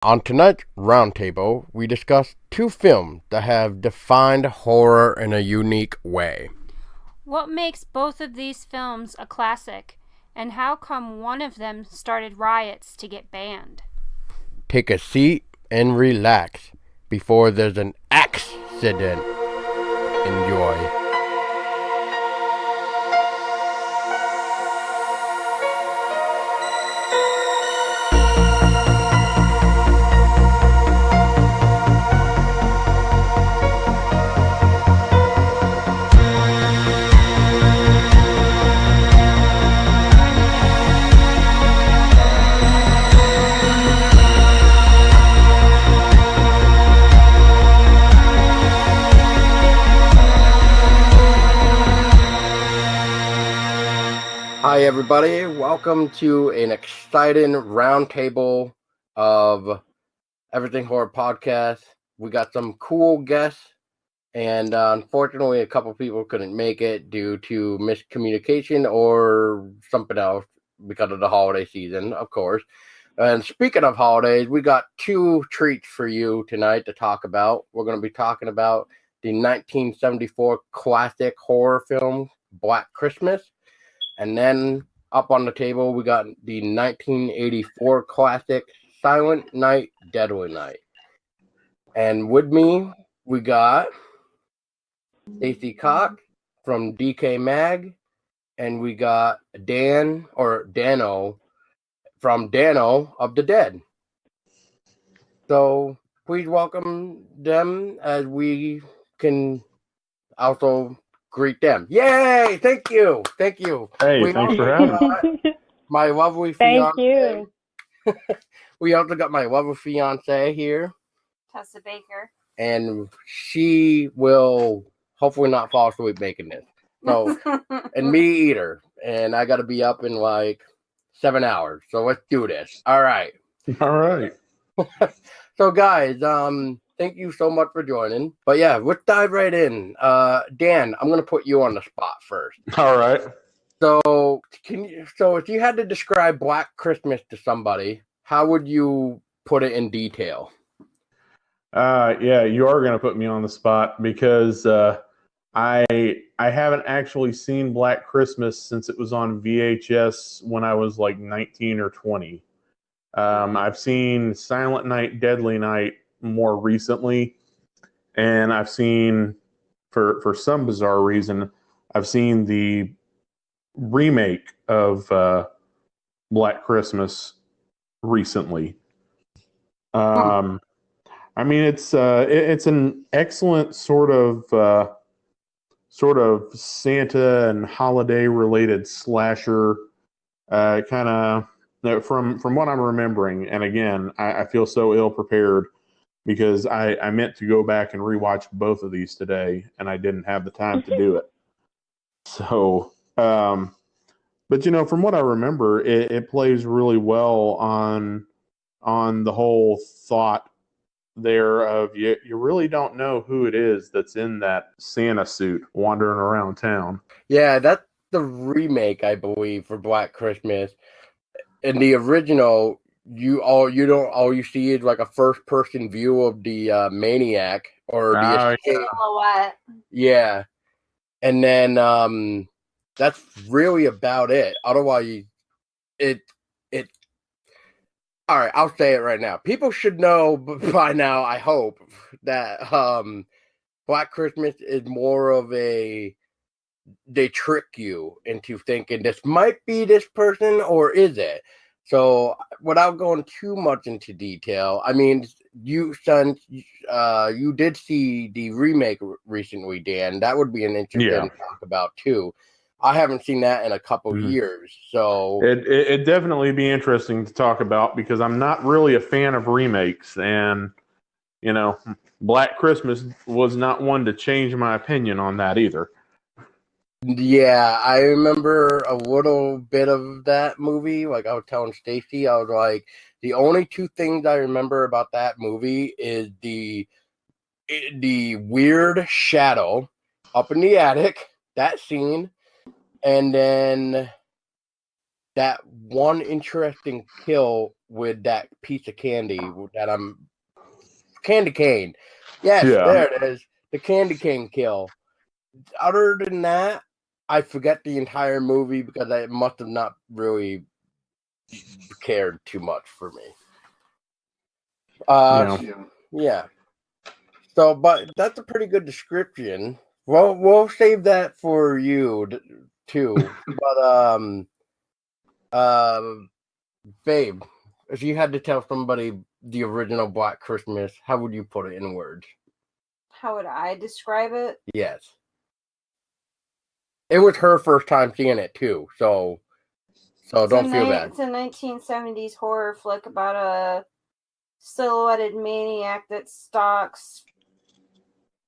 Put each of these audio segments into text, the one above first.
On tonight's roundtable, we discuss two films that have defined horror in a unique way. What makes both of these films a classic, and how come one of them started riots to get banned? Take a seat and relax before there's an accident. Enjoy. Hi, everybody. Welcome to an exciting roundtable of Everything Horror Podcast. We got some cool guests, and unfortunately, a couple people couldn't make it due to miscommunication or something else because of the holiday season, of course. And speaking of holidays, we got two treats for you tonight to talk about. We're going to be talking about the 1974 classic horror film, Black Christmas. And then up on the table, we got the 1984 classic Silent Night, Deadly Night. And with me, we got Stacy Cox from DK Mag, and we got Dano from Dano of the Dead. So please welcome them as we can also greet them. Yay! Thank you. Hey, thanks for having me. My lovely Thank fiance. you. We also got my lovely fiance here, Tessa Baker. and she will hopefully not fall asleep making this. So, and me either. And I got to be up in like 7 hours. So let's do this. All right. All right. So guys, thank you so much for joining. But yeah, let's dive right in. Dan, I'm gonna put you on the spot first. All right. So if you had to describe Black Christmas to somebody, how would you put it in detail? Yeah, you are going to put me on the spot because I haven't actually seen Black Christmas since it was on VHS when I was like 19 or 20. I've seen Silent Night, Deadly Night more recently, and I've seen, for some bizarre reason, I've seen the remake of Black Christmas recently. I mean, it's an excellent sort of Santa and holiday related slasher, kind of. From what I'm remembering, and again, I feel so ill prepared because I meant to go back and rewatch both of these today, and I didn't have the time to do it. So, but from what I remember, it plays really well on the whole thought there of you really don't know who it is that's in that Santa suit wandering around town. Yeah, that's the remake, I believe, for Black Christmas. In the original, all you see is like a first person view of the maniac or the escape. Silhouette. Yeah, and then that's really about it. Otherwise, it. All right, I'll say it right now. People should know by now, I hope, that Black Christmas is more of they trick you into thinking this might be this person, or is it? So without going too much into detail, I mean, you did see the remake recently, Dan. That would be an interesting to talk about too. I haven't seen that in a couple years, so it'd definitely be interesting to talk about because I'm not really a fan of remakes, and Black Christmas was not one to change my opinion on that either. Yeah, I remember a little bit of that movie. Like I was telling Stacy, I was like, the only two things I remember about that movie is the weird shadow up in the attic, that scene, and then that one interesting kill with that piece of candy that I'm candy cane. Yes, Yeah. there it is. The candy cane kill. Other than that, I forget the entire movie because I must have not really cared too much for me. Yeah. So, but that's a pretty good description. Well, we'll save that for you too. But babe, if you had to tell somebody the original Black Christmas, how would you put it in words? How would I describe it? Yes. It was her first time seeing it too, so don't feel bad. It's a 1970s horror flick about a silhouetted maniac that stalks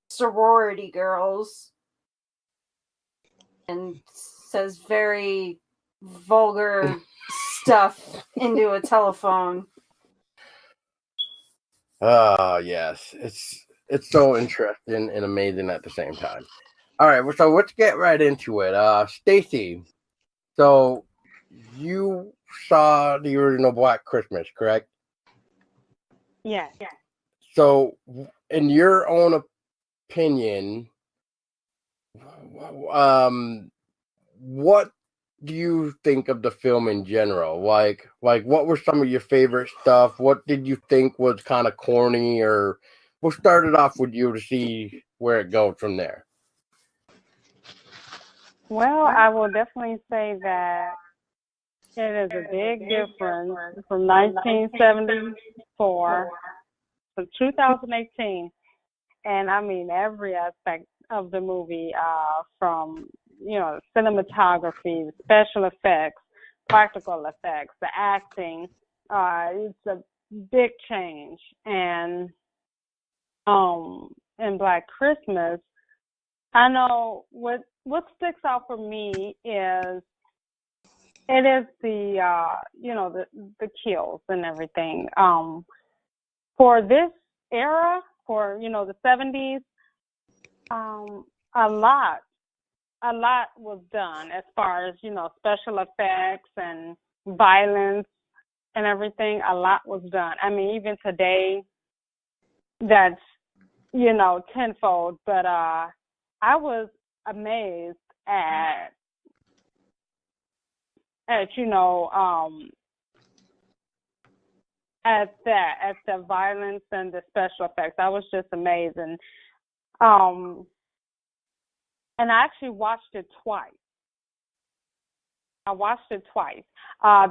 sorority girls and says very vulgar stuff into a telephone. Yes. It's so interesting and amazing at the same time. All right, so let's get right into it. Stacy, so you saw the original Black Christmas, correct? Yeah. So, in your own opinion, what do you think of the film in general? Like what were some of your favorite stuff? What did you think was kind of corny? Or we'll start it off with you to see where it goes from there. Well, I will definitely say that it is a big difference from 1974 to 2018. And I mean, every aspect of the movie, from, cinematography, special effects, practical effects, the acting, it's a big change. And in Black Christmas, I know what sticks out for me is it is the kills and everything. For this era, for the 70s, a lot was done as far as special effects and violence and everything. A lot was done. I mean, even today, that's tenfold. But I was amazed at the violence and the special effects. I was just amazed, and I actually watched it twice.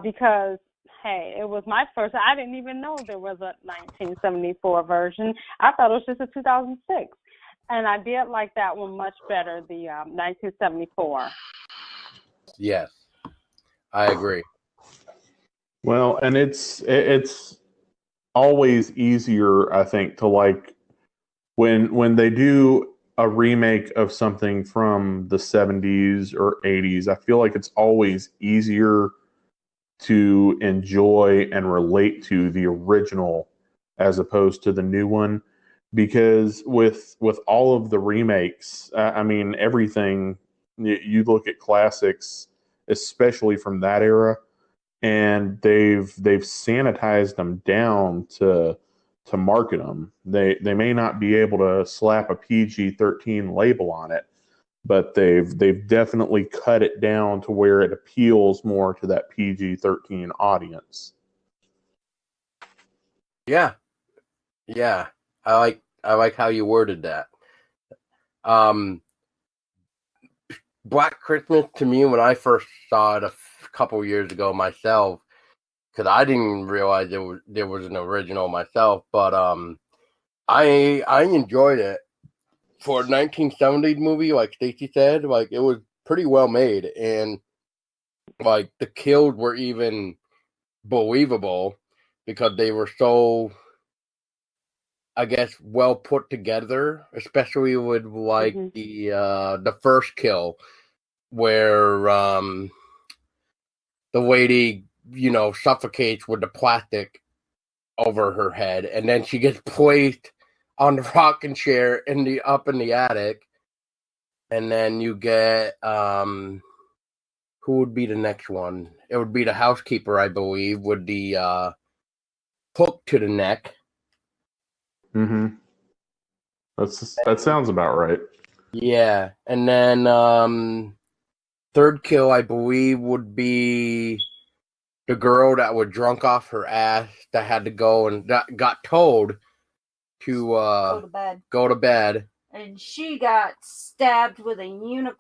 Because hey, it was my first. I didn't even know there was a 1974 version. I thought it was just a 2006. And I did like that one much better, the 1974. Yes, I agree. Well, and it's always easier, I think, to like when they do a remake of something from the 70s or 80s. I feel like it's always easier to enjoy and relate to the original as opposed to the new one, because with all of the remakes, I mean, everything, you look at classics, especially from that era, and they've sanitized them down to market them. They may not be able to slap a PG-13 label on it, but they've definitely cut it down to where it appeals more to that PG-13 audience. Yeah. I like how you worded that. Black Christmas, to me, when I first saw it a couple years ago myself, because I didn't realize there was an original myself, but I enjoyed it. For a 1970s movie, like Stacey said, like it was pretty well made, and like the kills were even believable because they were so, I guess, well put together, especially with like the first kill where the lady, suffocates with the plastic over her head, and then she gets placed on the rocking chair in the attic, and then you get who would be the next one? It would be the housekeeper, I believe, with the to the neck. Mm-hmm. That sounds about right. Yeah, and then third kill, I believe, would be the girl that was drunk off her ass that had to go and that got told to go to bed. And she got stabbed with a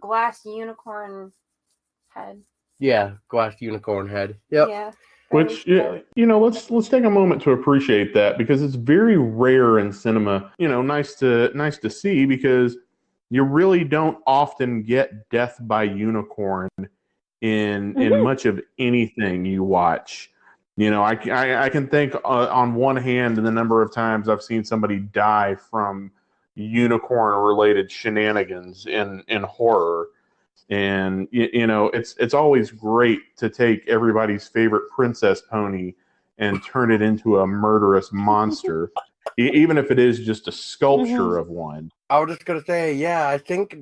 glass unicorn head. Yeah, glass unicorn head. Yep. Yeah. Which, let's take a moment to appreciate that, because it's very rare in cinema. Nice to see, because you really don't often get death by unicorn in much of anything you watch. I can think on one hand the number of times I've seen somebody die from unicorn related shenanigans in horror. And it's always great to take everybody's favorite princess pony and turn it into a murderous monster, even if it is just a sculpture of one. I was just gonna say, yeah, I think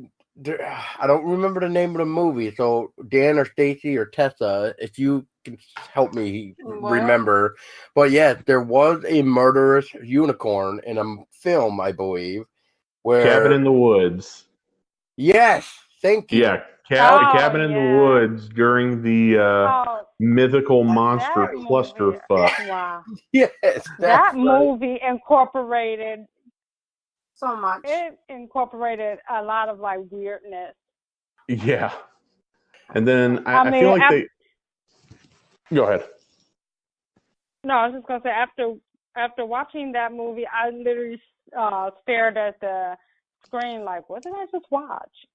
I don't remember the name of the movie. So Dan or Stacy or Tessa, if you can help me remember. But yeah, there was a murderous unicorn in a film, I believe, where Cabin in the Woods. Yes, thank you. Yeah, Cabin in the Woods during the mythical monster clusterfuck. Wow. Yes, that movie incorporated so much. It incorporated a lot of like weirdness. Yeah, and then I feel like they. Go ahead. No, I was just gonna say after watching that movie, I literally stared at the screen like, what did I just watch?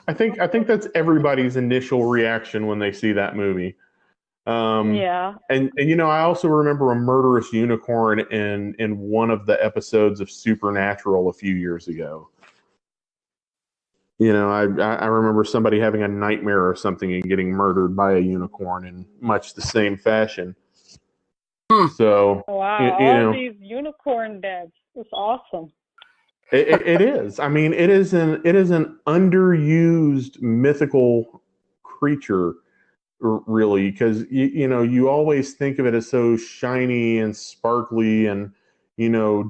I think that's everybody's initial reaction when they see that movie. Yeah. And I also remember a murderous unicorn in one of the episodes of Supernatural a few years ago. I remember somebody having a nightmare or something and getting murdered by a unicorn in much the same fashion. So wow, all these unicorn deaths. It's awesome. It is. I mean, it is an underused mythical creature, really, because you always think of it as so shiny and sparkly and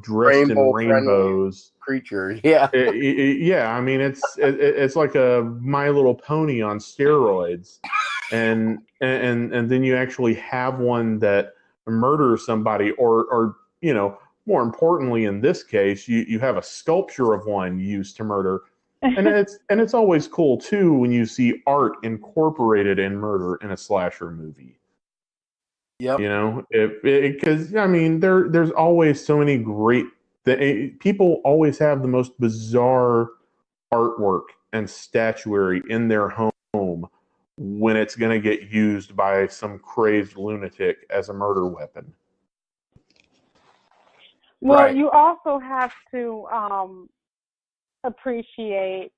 dressed in rainbows. Creature, yeah, yeah. I mean, it's like a My Little Pony on steroids, and then you actually have one that murders somebody, or more importantly, in this case, you have a sculpture of one used to murder, and it's always cool too when you see art incorporated in murder in a slasher movie. Yep. Because I mean, there's always so many great. People always have the most bizarre artwork and statuary in their home when it's going to get used by some crazed lunatic as a murder weapon. Well, right. You also have to appreciate,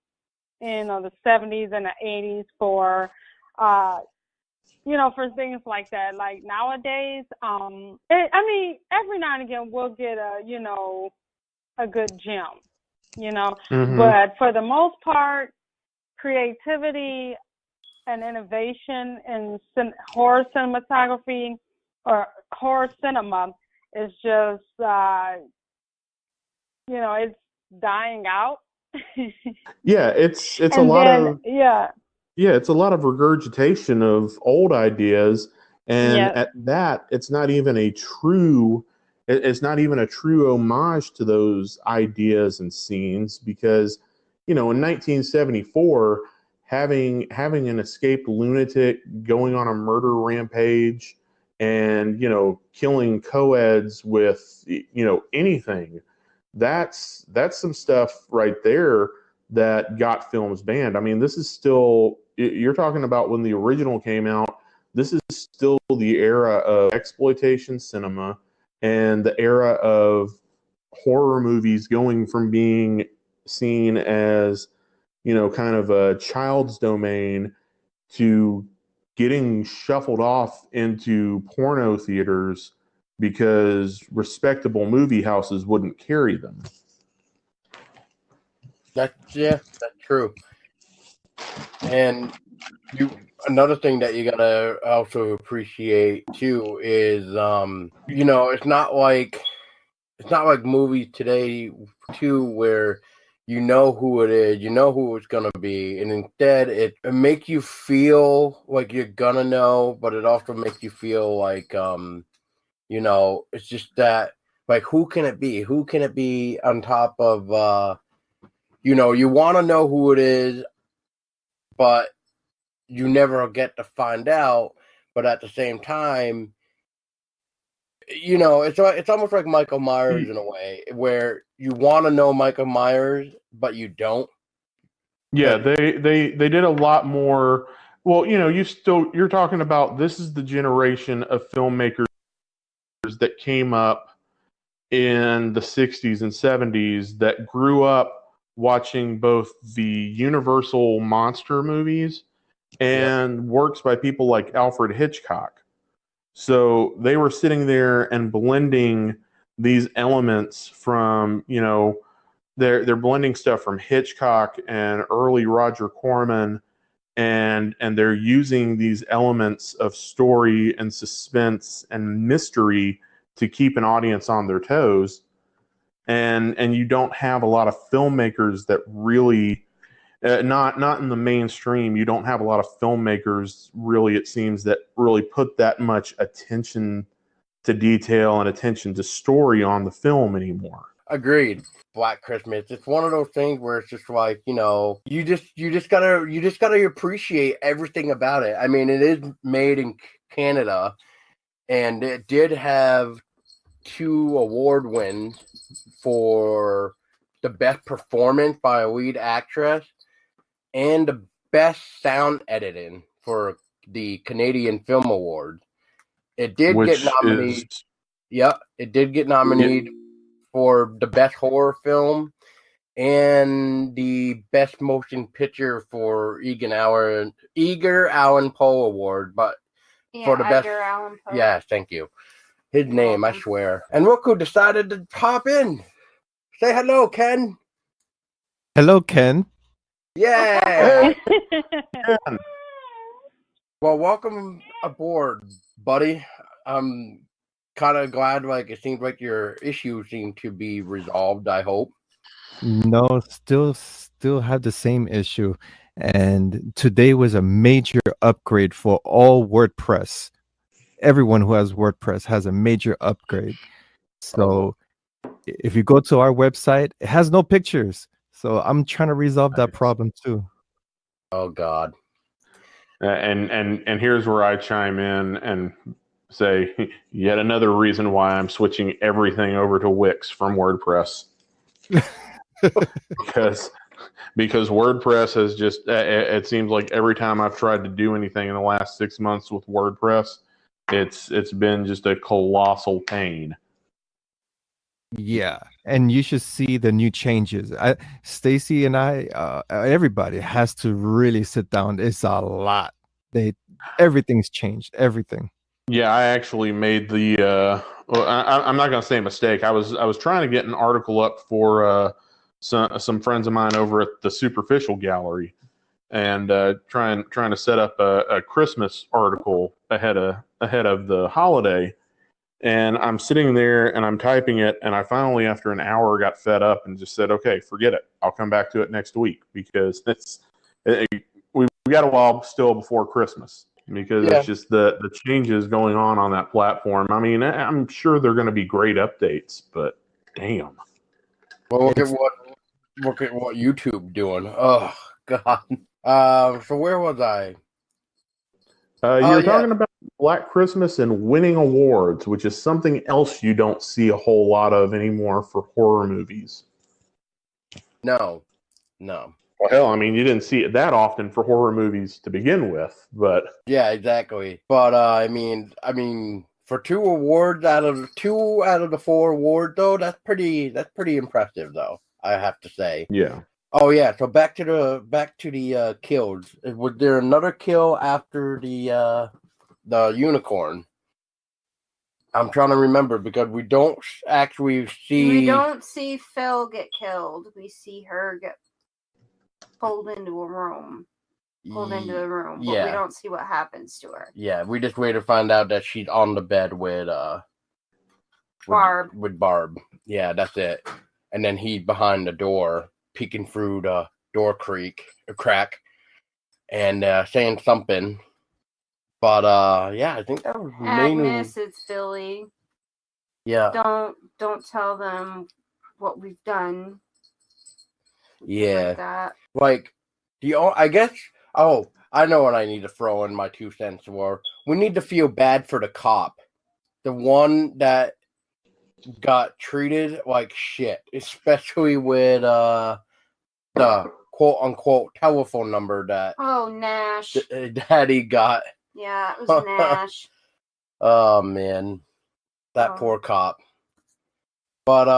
the 70s and the 80s for, for things like that. Like nowadays, every now and again we'll get a good gem, Mm-hmm. But for the most part, creativity and innovation in horror cinematography or horror cinema is just, it's dying out. Yeah, it's a lot of it's a lot of regurgitation of old ideas, and at that, it's not even a true homage to those ideas and scenes, because in 1974, having an escaped lunatic going on a murder rampage and killing co-eds with anything, that's some stuff right there that got films banned. I mean, this is still, you're talking about when the original came out, this is still the era of exploitation cinema and the era of horror movies going from being seen as kind of a child's domain to getting shuffled off into porno theaters because respectable movie houses wouldn't carry them. That's true. And Another thing that you gotta also appreciate too is, it's not like movies today too, where you know who it is, you know who it's gonna be, and instead it makes you feel like you're gonna know, but it also makes you feel like, it's just that, like, who can it be? Who can it be on top of, you want to know who it is, but you never get to find out. But at the same time, it's almost like Michael Myers in a way, where you want to know Michael Myers, but you don't. Yeah, they did a lot more. Well, you're talking about, this is the generation of filmmakers that came up in the 60s and 70s that grew up watching both the Universal monster movies and works by people like Alfred Hitchcock. So they were sitting there and blending these elements from, they're blending stuff from Hitchcock and early Roger Corman, and they're using these elements of story and suspense and mystery to keep an audience on their toes. And you don't have a lot of filmmakers that really, not in the mainstream, you don't have a lot of filmmakers, really, it seems, that really put that much attention to detail and attention to story on the film anymore. Agreed. Black Christmas. It's one of those things where it's just like, you just gotta appreciate everything about it. I mean, it is made in Canada, and it did have 2 award wins for the best performance by a lead actress and the best sound editing for the Canadian Film Awards. It did get nominated. Yep, it did get nominated for the best horror film and the best motion picture for Edgar Allan Poe Award, but for the best, Allan Poe. yeah, thank you. His name, I swear. And look who decided to hop in. Say hello, Ken. Hello, Ken. Yeah. Well, welcome aboard, buddy. I'm kind of glad. Like, it seems like your issues seem to be resolved. I hope. No, still have the same issue. And today was a major upgrade for all WordPress. Everyone who has WordPress has a major upgrade. So if you go to our website, it has no pictures. So I'm trying to resolve that problem too. Oh God. And here's where I chime in and say, yet another reason why I'm switching everything over to Wix from WordPress. because WordPress has just, it seems like every time I've tried to do anything in the last 6 months with WordPress, it's been just a colossal pain. Yeah, and you should see the new changes. Stacy and I, everybody has to really sit down. It's a lot. Everything's changed. Everything. Yeah, I actually made the. Well, I'm not going to say a mistake. I was trying to get an article up for some friends of mine over at the Superficial Gallery, and trying to set up a Christmas article ahead of the holiday. And I'm sitting there and I'm typing it, and I finally, after an hour, got fed up and just said, "Okay, forget it. I'll come back to it next week," because we've got a while still before Christmas, because it's just the changes going on that platform. I mean, I'm sure they're going to be great updates, but damn. Well, look at what YouTube doing. Oh God. So where was I? You're talking about Black Christmas and winning awards, which is something else you don't see a whole lot of anymore for horror movies. No. Well, hell, I mean, you didn't see it that often for horror movies to begin with, but yeah, exactly. But I mean, for 2 awards out of the 4 awards, though, that's pretty impressive, though, I have to say. Yeah. Oh yeah. So back to the kills. Was there another kill after the unicorn? I'm trying to remember, because we don't actually see. We don't see Phil get killed. We see her get pulled into a room. pulled into the room, but we Yeah. don't see what happens to her. Yeah, we just wait to find out that she's on the bed with Barb. With Barb. Yeah, that's it. And then he's behind the door, peeking through the door crack, and saying something. But yeah, I think that was mainly. Agnes, it's Billy. Yeah. Don't tell them what we've done. Yeah. Like that. Like, I guess. Oh, I know what I need to throw in my 2 cents for. We need to feel bad for the cop, the one that got treated like shit, especially with the quote unquote telephone number that Nash. Daddy got. Yeah, it was Nash. Oh man, that poor cop. But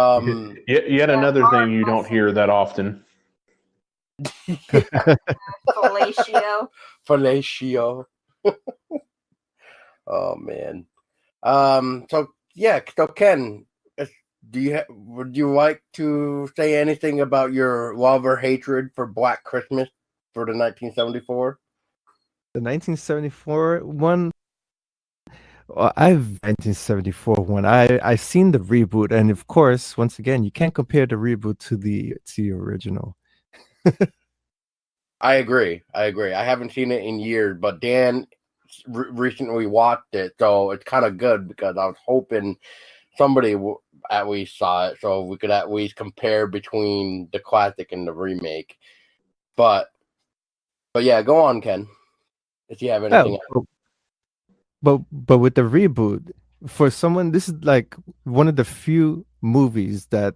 yet another thing you don't hear that often. Fellatio. Oh man. So Ken, would you like to say anything about your love or hatred for Black Christmas for the 1974? The 1974 one. Well, I've 1974 one. I seen the reboot, and of course, once again, you can't compare the reboot to the original. I agree. I haven't seen it in years, but Dan recently watched it, so it's kind of good because I was hoping somebody at least saw it, so we could at least compare between the classic and the remake. But yeah, go on, Ken, if you have anything. But with the reboot, for someone, this is like one of the few movies that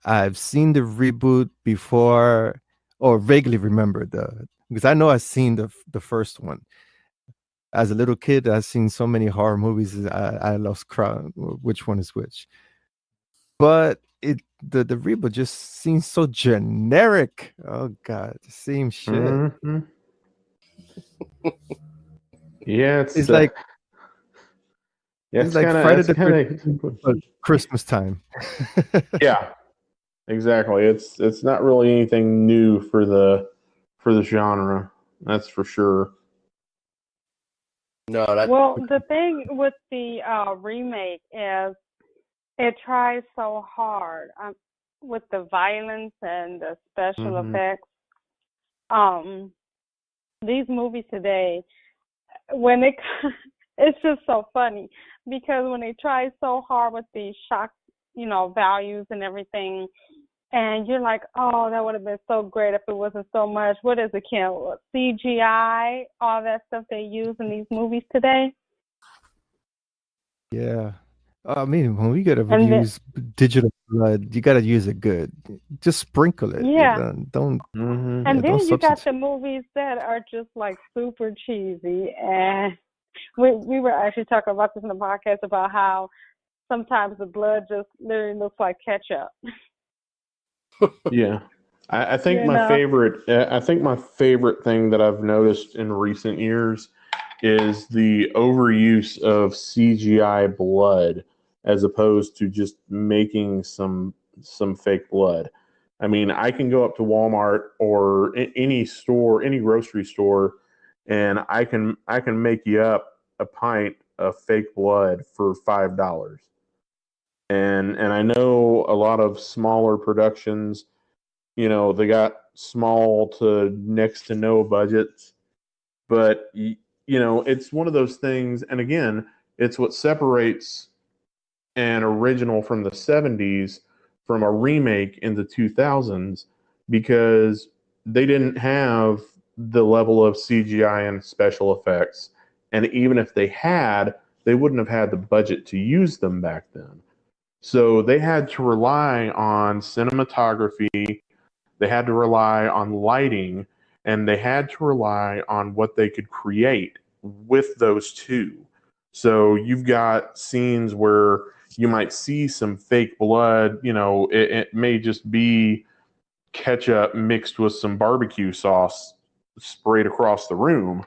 I've seen the reboot before or vaguely remember because I know I've seen the first one. As a little kid, I've seen so many horror movies. I lost count which one is which. But the reboot just seems so generic. Oh God, the same shit. Mm-hmm. Yeah, it's like it's like kinda, Friday the 13th, Christmas time. Yeah, exactly. It's not really anything new for the genre. That's for sure. No, that's well. The thing with the remake is it tries so hard with the violence and the special effects. These movies today, when it's just so funny because when they try so hard with the shock, values and everything, and you're like, oh, that would have been so great if it wasn't so much. What is it, Kim? CGI, all that stuff they use in these movies today. Yeah. I mean, when we gotta use digital blood, you gotta use it good. Just sprinkle it. Yeah. Don't. And then you got the movies that are just like super cheesy, and we were actually talking about this in the podcast about how sometimes the blood just literally looks like ketchup. Yeah, I think my favorite. I think my favorite thing that I've noticed in recent years is the overuse of CGI blood as opposed to just making some fake blood. I mean, I can go up to Walmart or any store, any grocery store, and I can make you up a pint of fake blood for $5. And I know a lot of smaller productions, they got small to next to no budgets, but it's one of those things. And again, it's what separates an original from the 70s from a remake in the 2000s, because they didn't have the level of CGI and special effects. And even if they had, they wouldn't have had the budget to use them back then. So they had to rely on cinematography, they had to rely on lighting, and they had to rely on what they could create with those two. So you've got scenes where you might see some fake blood, it may just be ketchup mixed with some barbecue sauce sprayed across the room,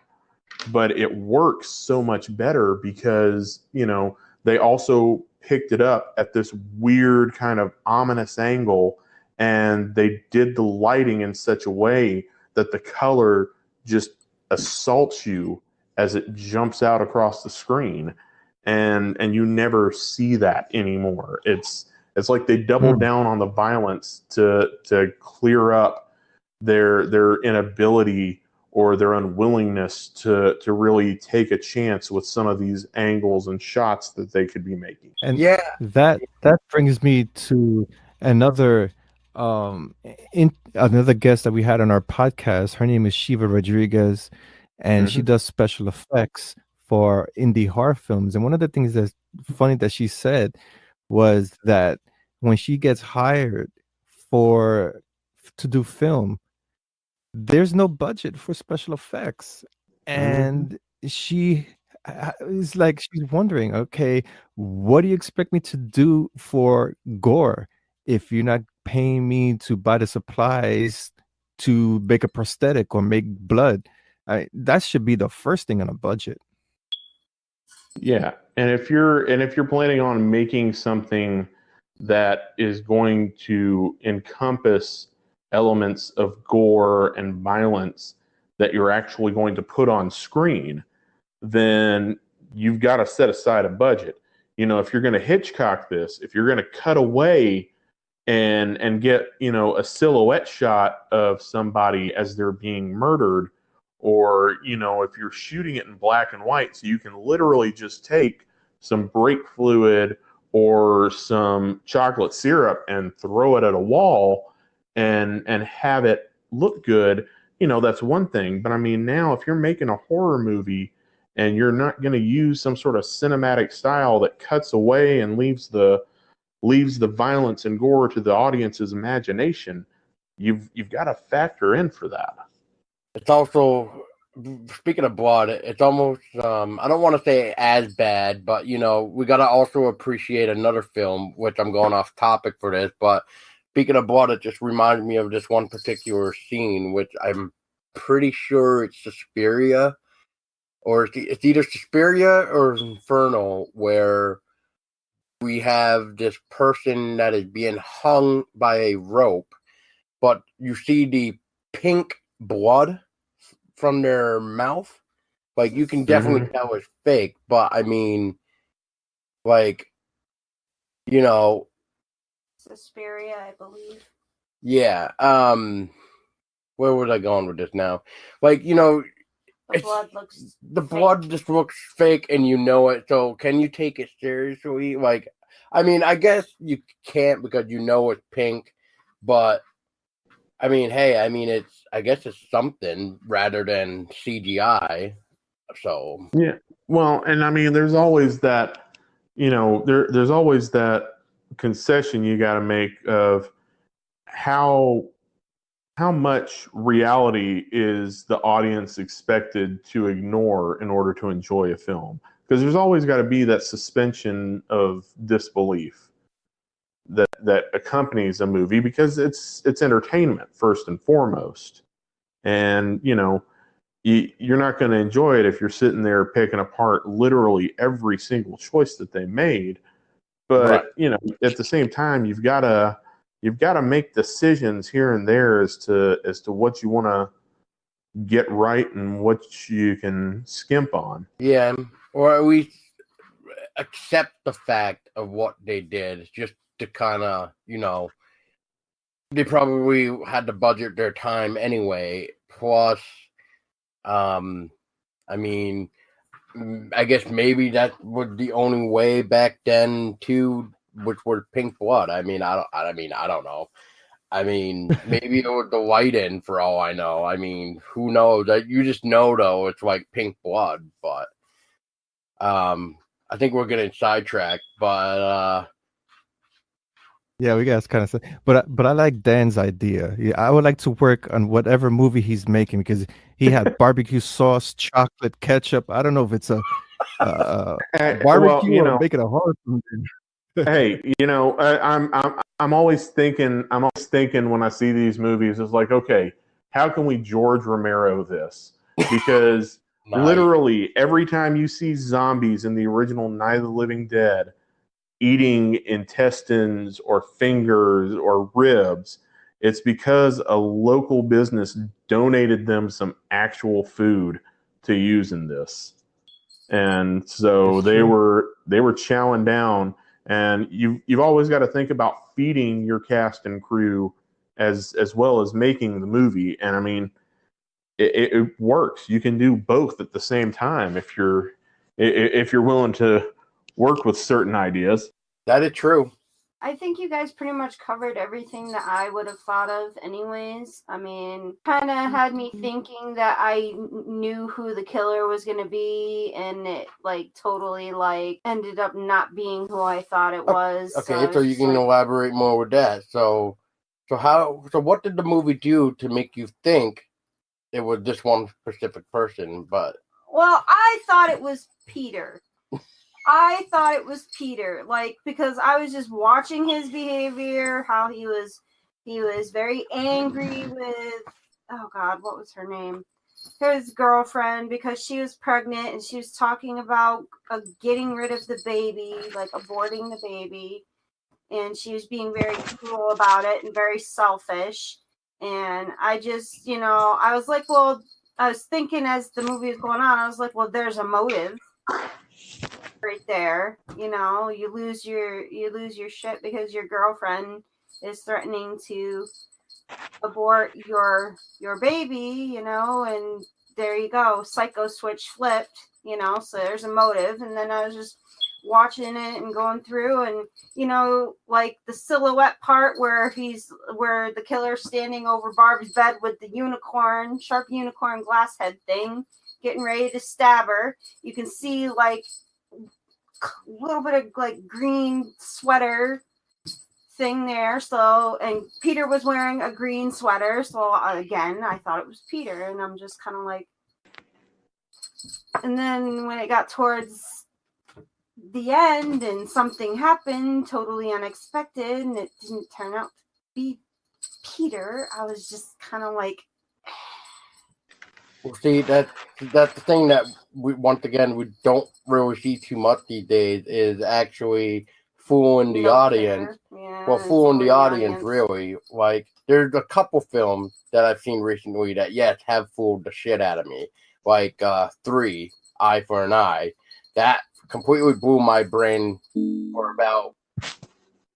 but it works so much better because, they also picked it up at this weird kind of ominous angle, and they did the lighting in such a way that the color just assaults you as it jumps out across the screen, and you never see that anymore. It's like they doubled down on the violence to clear up their inability or their unwillingness to really take a chance with some of these angles and shots that they could be making. And Yeah. that brings me to another another guest that we had on our podcast. Her name is Shiva Rodriguez, and she does special effects for indie horror films. And one of the things that's funny that she said was that when she gets hired to do film, there's no budget for special effects, and she is like, she's wondering, okay, what do you expect me to do for gore if you're not paying me to buy the supplies to make a prosthetic or make blood? That should be the first thing on a budget. Yeah, and if you're planning on making something that is going to encompass elements of gore and violence that you're actually going to put on screen, then you've got to set aside a budget. If you're going to Hitchcock this, if you're going to cut away and get, a silhouette shot of somebody as they're being murdered, or, if you're shooting it in black and white, so you can literally just take some brake fluid or some chocolate syrup and throw it at a wall and have it look good, that's one thing. But I mean, now if you're making a horror movie and you're not going to use some sort of cinematic style that cuts away and leaves the violence and gore to the audience's imagination, you've got to factor in for that. It's also, speaking of blood, it's almost, I don't want to say as bad, but, we got to also appreciate another film, which I'm going off topic for this, but speaking of blood, it just reminds me of this one particular scene, which I'm pretty sure it's Suspiria, or it's either Suspiria or Infernal, where we have this person that is being hung by a rope, but you see the pink blood from their mouth. Like, you can definitely tell it's fake, but I mean, like, Suspiria, I believe. Yeah. Where was I going with this now? Like, The blood just looks fake, and it. So can you take it seriously? Like, I mean, I guess you can't because it's pink, but I mean, hey, I guess it's something rather than CGI. So yeah, well, and I mean, there's always that, there's always that concession you got to make of how much reality is the audience expected to ignore in order to enjoy a film, because there's always got to be that suspension of disbelief that accompanies a movie, because it's entertainment first and foremost. And you're not going to enjoy it if you're sitting there picking apart literally every single choice that they made. But right. At the same time, you've got to make decisions here and there as to what you want to get right and what you can skimp on. Yeah, or at least accept the fact of what they did, just to kind of, they probably had to budget their time anyway. Plus, I mean, I guess maybe that was the only way back then too, which was pink blood. I don't know. I mean, maybe it was the light in, for all I know. I mean, who knows? You just know, though, it's like pink blood. But I think we're getting sidetracked. But yeah, we guys kind of say, but I like Dan's idea. Yeah, I would like to work on whatever movie he's making, because he had barbecue sauce, chocolate, ketchup. I don't know if it's a barbecue or making a horror movie. Hey, I'm always thinking when I see these movies, it's like, okay, how can we George Romero this? Because literally every time you see zombies in the original Night of the Living Dead eating intestines or fingers or ribs, It's because a local business donated them some actual food to use in this. And so It's they true. were chowing down, and you've always got to think about feeding your cast and crew as well as making the movie. And I mean, it works. You can do both at the same time if you're willing to work with certain ideas. That is true. I think you guys pretty much covered everything that I would have thought of anyways. I mean, kind of had me thinking that I knew who the killer was going to be, and it like totally like ended up not being who I thought it was. Okay, so you can elaborate more with that. So what did the movie do to make you think it was this one specific person? But well, I thought it was Peter. I thought it was Peter, like, because I was just watching his behavior, how he was very angry with, oh God, what was her name? His girlfriend, because she was pregnant and she was talking about getting rid of the baby, like aborting the baby. And she was being very cruel about it and very selfish. And I just, I was like, well, I was thinking as the movie was going on, I was like, well, there's a motive right there. You lose your shit because your girlfriend is threatening to abort your baby, and there you go, psycho switch flipped, so there's a motive. And then I was just watching it and going through, and like the silhouette part where the killer's standing over Barb's bed with the sharp unicorn glass head thing, getting ready to stab her. You can see like a little bit of like green sweater thing there. So, and Peter was wearing a green sweater. So again, I thought it was Peter, and I'm just kind of like, and then when it got towards the end and something happened totally unexpected and it didn't turn out to be Peter, I was just kind of like, well, see, that's the thing that we don't really see too much these days, is actually fooling the audience. Yeah, well, fooling the audience, really. Like, there's a couple films that I've seen recently that, yes, have fooled the shit out of me. Like 3, Eye for an Eye. That completely blew my brain for about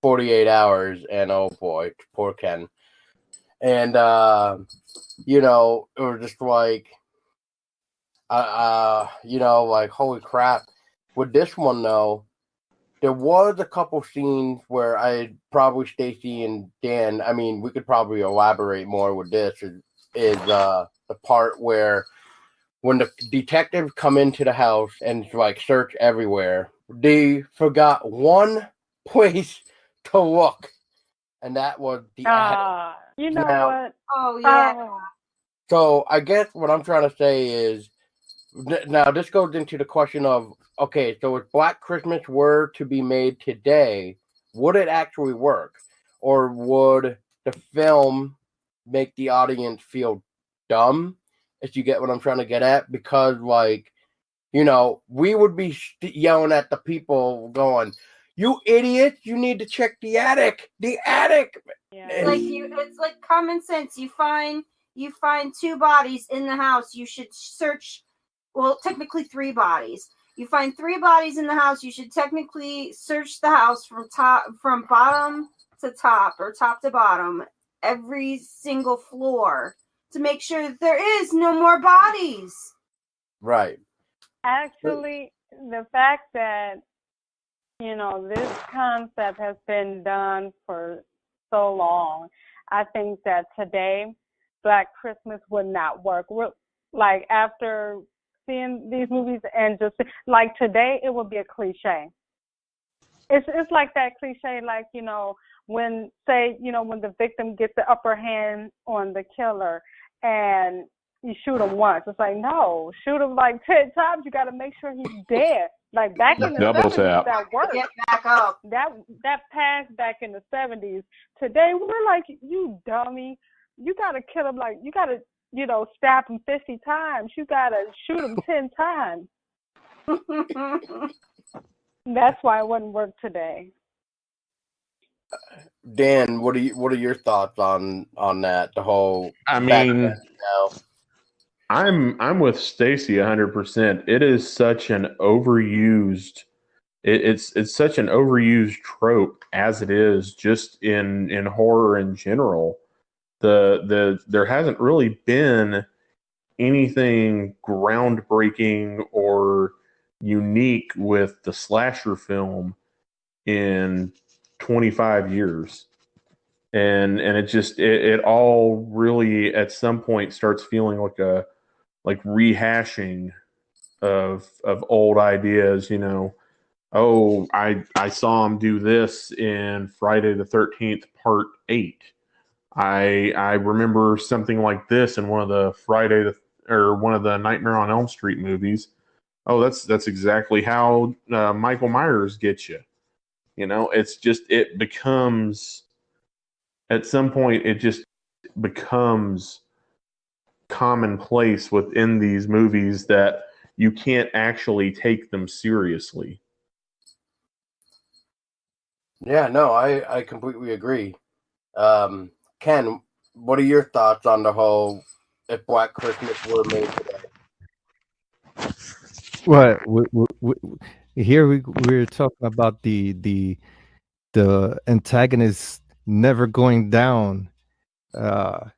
48 hours, and oh boy, poor Ken. And, it was just like, like, holy crap. With this one, though, there was a couple scenes where probably Stacy and Dan, I mean, we could probably elaborate more with this, is the part where when the detectives come into the house and like search everywhere, they forgot one place to look, and that was the attic. You know what? Oh, yeah. So I guess what I'm trying to say is, now this goes into the question of, okay, so if Black Christmas were to be made today, would it actually work? Or would the film make the audience feel dumb, if you get what I'm trying to get at? Because, like, we would be yelling at the people going, you idiots, you need to check the attic. The attic. Yeah. It's like common sense. You find 2 bodies in the house, you should search. Well, technically 3 bodies. You find 3 bodies in the house, you should technically search the house from bottom to top or top to bottom, every single floor, to make sure that there is no more bodies. Right. Actually, the fact that, this concept has been done for so long, I think that today Black Christmas would not work. Like, after seeing these movies and just like today, it would be a cliche. It's like that cliche, like, when the victim gets the upper hand on the killer and you shoot him once. It's like, no, shoot him like 10 times. You got to make sure he's dead. Like, back in the 70s, that worked. Get back up. That passed back in the 70s. Today, we're like, you dummy. You got to kill him, like, you got to, stab him 50 times. You got to shoot him 10 times. That's why it wouldn't work today. Dan, what are your thoughts on that? The whole I back mean, then, now. I'm with Stacy 100%. It is such an overused. It's such an overused trope as it is, just in horror in general. There hasn't really been anything groundbreaking or unique with the slasher film in 25 years. And it all really at some point starts feeling like rehashing of old ideas, Oh, I saw him do this in Friday the 13th part 8. I remember something like this in one of the one of the Nightmare on Elm Street movies. Oh, that's exactly how Michael Myers gets you. It's just it becomes at some point it just becomes commonplace within these movies that you can't actually take them seriously. Yeah, no, I completely agree. Ken, what are your thoughts on the whole if Black Christmas were made today? What here we're talking about the antagonist never going down. That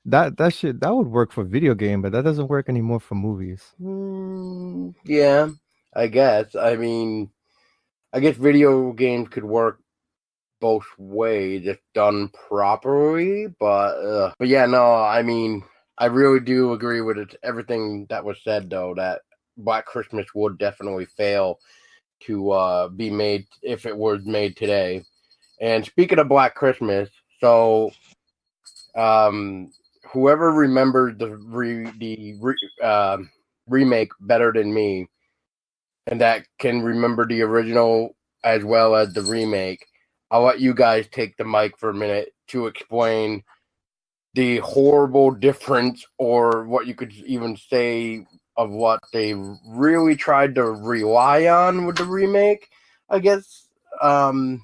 would work for video game, but that doesn't work anymore for movies. Yeah, I guess. I mean, I guess video games could work both ways if done properly, but yeah, no, I mean, I really do agree with everything that was said, though, that Black Christmas would definitely fail to be made if it was made today. And speaking of Black Christmas, so whoever remembered the remake better than me, and that can remember the original as well as the remake, I'll let you guys take the mic for a minute to explain the horrible difference, or what you could even say of what they really tried to rely on with the remake, I guess. So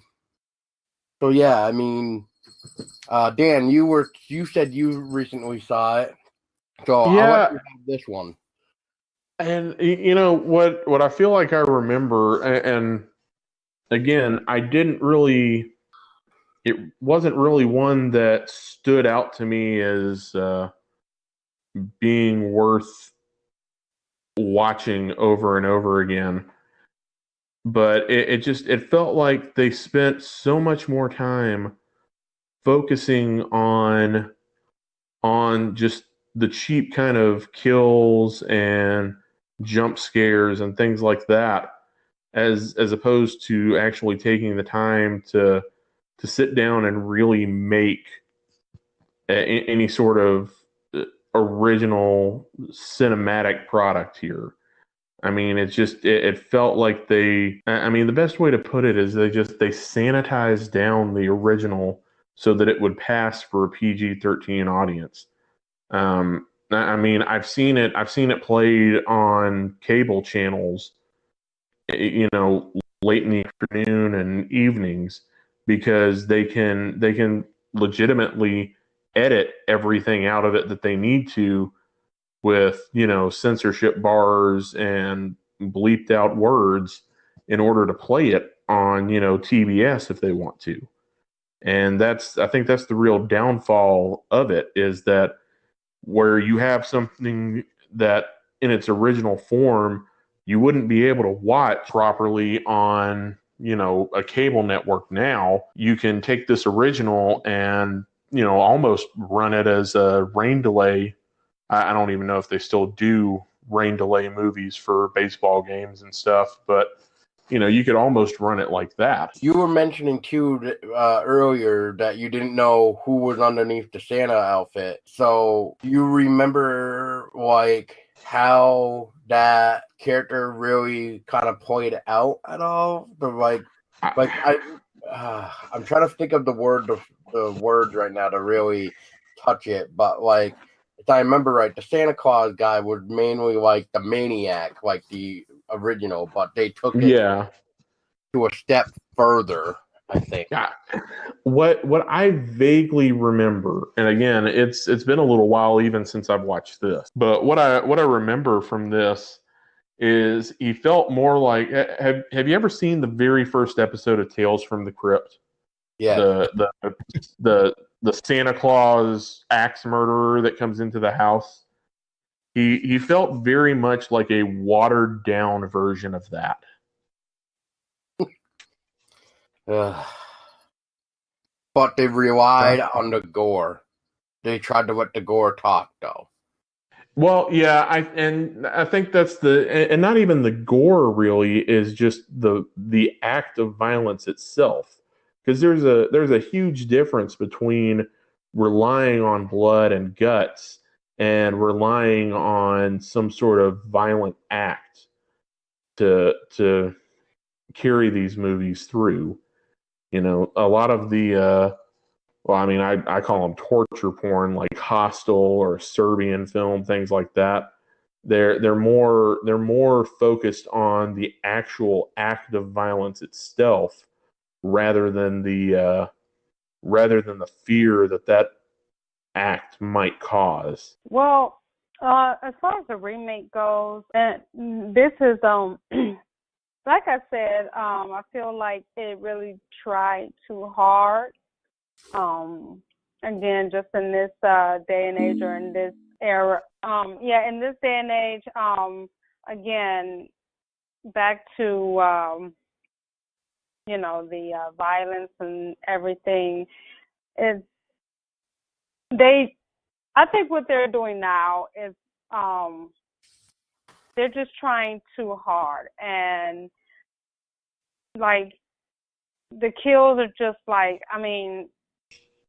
yeah, I mean, Dan, you said you recently saw it, so I'll let Yeah, you have this one. and what I feel like I remember, and again, I didn't really. It wasn't really one that stood out to me as being worth watching over and over again. But it felt like they spent so much more time focusing on just the cheap kind of kills and jump scares and things like that, as opposed to actually taking the time to sit down and really make any sort of original cinematic product here. I mean, it felt like I mean, the best way to put it is they sanitized down the original so that it would pass for a PG-13 audience. I mean, I've seen it played on cable channels, late in the afternoon and evenings, because they can legitimately edit everything out of it that they need to with censorship bars and bleeped out words in order to play it on TBS if they want to. And I think that's the real downfall of it, is that where you have something that in its original form you wouldn't be able to watch properly on a cable network, now you can take this original and almost run it as a rain delay. I don't even know if they still do rain delay movies for baseball games and stuff, but you could almost run it like that. You were mentioning too earlier that you didn't know who was underneath the Santa outfit. So you remember like how that character really kind of played out at all? I'm trying to think of the words right now to really touch it, but like if I remember right, the Santa Claus guy was mainly like the maniac, like the original, but they took it Yeah. to a step further I think. Yeah. What I vaguely remember, and again, it's been a little while even since I've watched this. But what I remember from this is he felt more like have you ever seen the very first episode of Tales from the Crypt? Yeah. The Santa Claus axe murderer that comes into the house. He felt very much like a watered down version of that. But they relied on the gore. They tried to let the gore talk, though. Well, yeah, I think that's and not even the gore really is just the act of violence itself, because there's a huge difference between relying on blood and guts and relying on some sort of violent act to carry these movies through. You know, a lot of the well, I mean, I call them torture porn, like Hostel or Serbian film, things like that. They're more focused on the actual act of violence itself, rather than the fear that act might cause. Well, as far as the remake goes, and this is like I said, I feel like it really tried too hard. Again, just in this day and age or in this era, in this day and age, again, back to the violence and everything. I think what they're doing now is they're just trying too hard, and like the kills are just like, I mean,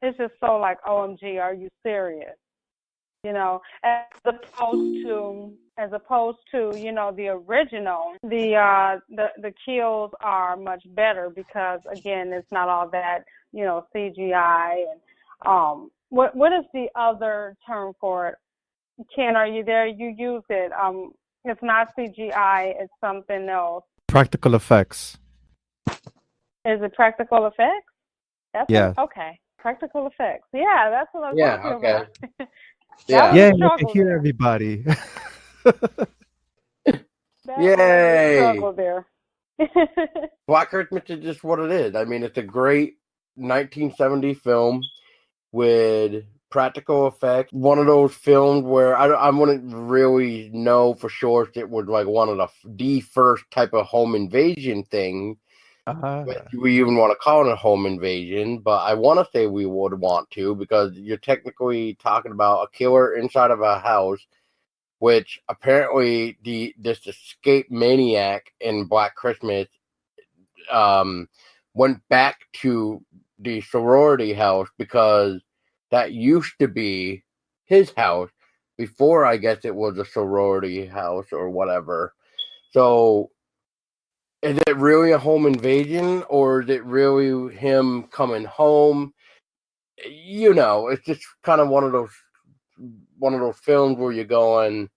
it's just so like, OMG, are you serious? You know, as opposed to the original, the kills are much better because again, it's not all that CGI and what is the other term for it? Ken, are you there? You use it. It's not CGI. It's something else. Practical effects. Is it practical effects? Yeah. Okay. Practical effects. Yeah, that's what I was talking about. Yeah. Yeah, you can hear everybody. Yay! Struggle there. Black Christmas is just what it is. I mean, it's a great 1970 film with practical effects. One of those films where I wouldn't really know for sure if it was like one of the first type of home invasion thing. We even want to call it a home invasion, but I want to say we would want to, because you're technically talking about a killer inside of a house, which apparently this escape maniac in Black Christmas went back to the sorority house because that used to be his house before, I guess it was a sorority house or whatever. So is it really a home invasion, or is it really him coming home? It's just kind of one of those films where you're going,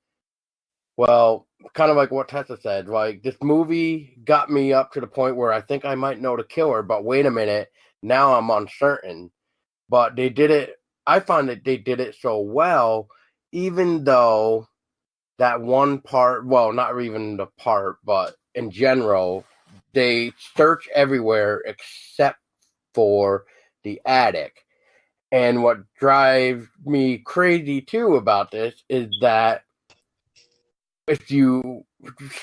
well, kind of like what Tessa said, like this movie got me up to the point where I think I might know the killer, but wait a minute, now I'm uncertain. But they did it. I find that they did it so well, even though that one part, well, not even the part, but in general, they search everywhere except for the attic. And what drives me crazy too about this is that if you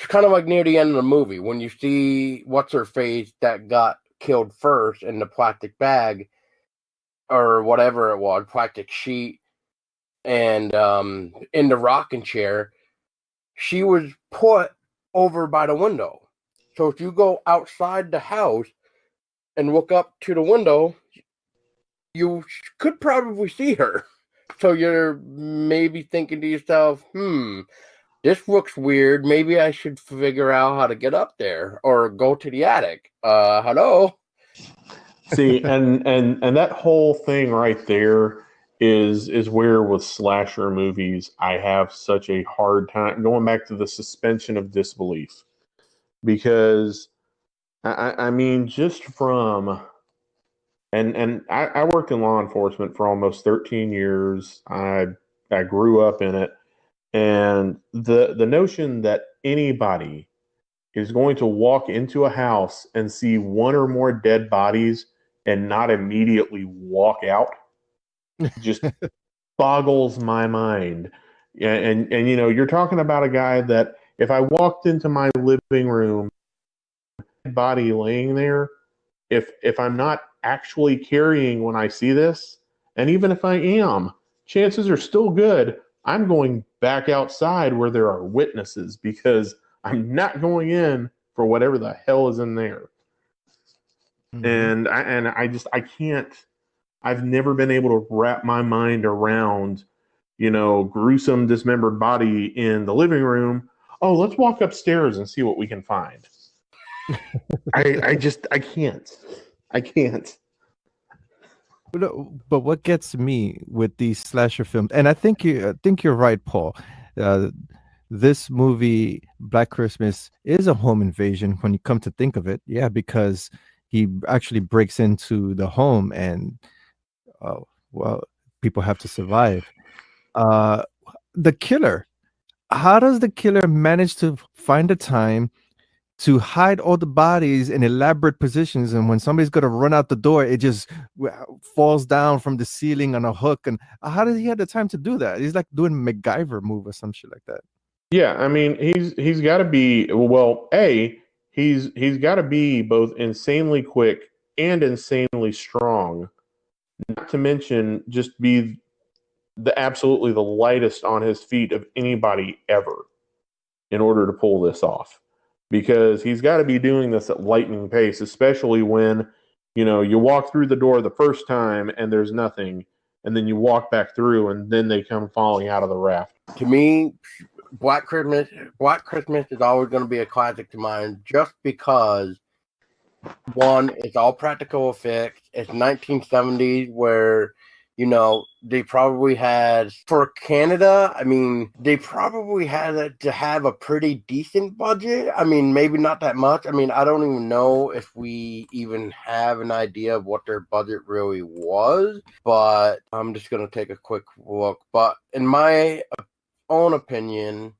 kind of like near the end of the movie, when you see what's her face that got killed first in the plastic bag or whatever it was, plastic sheet, and in the rocking chair, she was put over by the window. So if you go outside the house and look up to the window, you could probably see her. So you're maybe thinking to yourself, this looks weird. Maybe I should figure out how to get up there or go to the attic. Hello? See, and that whole thing right there is where with slasher movies I have such a hard time going back to the suspension of disbelief, because I mean, just from And I worked in law enforcement for almost 13 years. I grew up in it, and the notion that anybody is going to walk into a house and see one or more dead bodies and not immediately walk out just boggles my mind. And you know, you're talking about a guy that if I walked into my living room, body laying there, if I'm not actually carrying when I see this, and even if I am, chances are still good I'm going back outside where there are witnesses because I'm not going in for whatever the hell is in there. Mhm. And I can't. I've never been able to wrap my mind around, you know, gruesome dismembered body in the living room. Oh, let's walk upstairs and see what we can find. I can't. I can't. But what gets me with these slasher films, and I think you're right, Paul. Uh, this movie, Black Christmas, is a home invasion when you come to think of it. Yeah, because he actually breaks into the home, and uh, well, people have to survive. Uh, the killer. How does the killer manage to find the time to hide all the bodies in elaborate positions, and when somebody's going to run out the door, it just falls down from the ceiling on a hook? And how does he have the time to do that? He's like doing MacGyver move or some shit like that. Yeah, I mean, he's got to be he's got to be both insanely quick and insanely strong. Not to mention just be absolutely the lightest on his feet of anybody ever in order to pull this off. Because he's got to be doing this at lightning pace, especially when, you know, you walk through the door the first time and there's nothing, and then you walk back through and then they come falling out of the raft. To me, Black Christmas is always going to be a classic to mine, just because one, it's all practical effects. It's 1970s, where, you know, they probably had, for Canada, I mean, they probably had to have a pretty decent budget. I mean, maybe not that much. I mean, I don't even know if we even have an idea of what their budget really was, but I'm just going to take a quick look. But in my own opinion,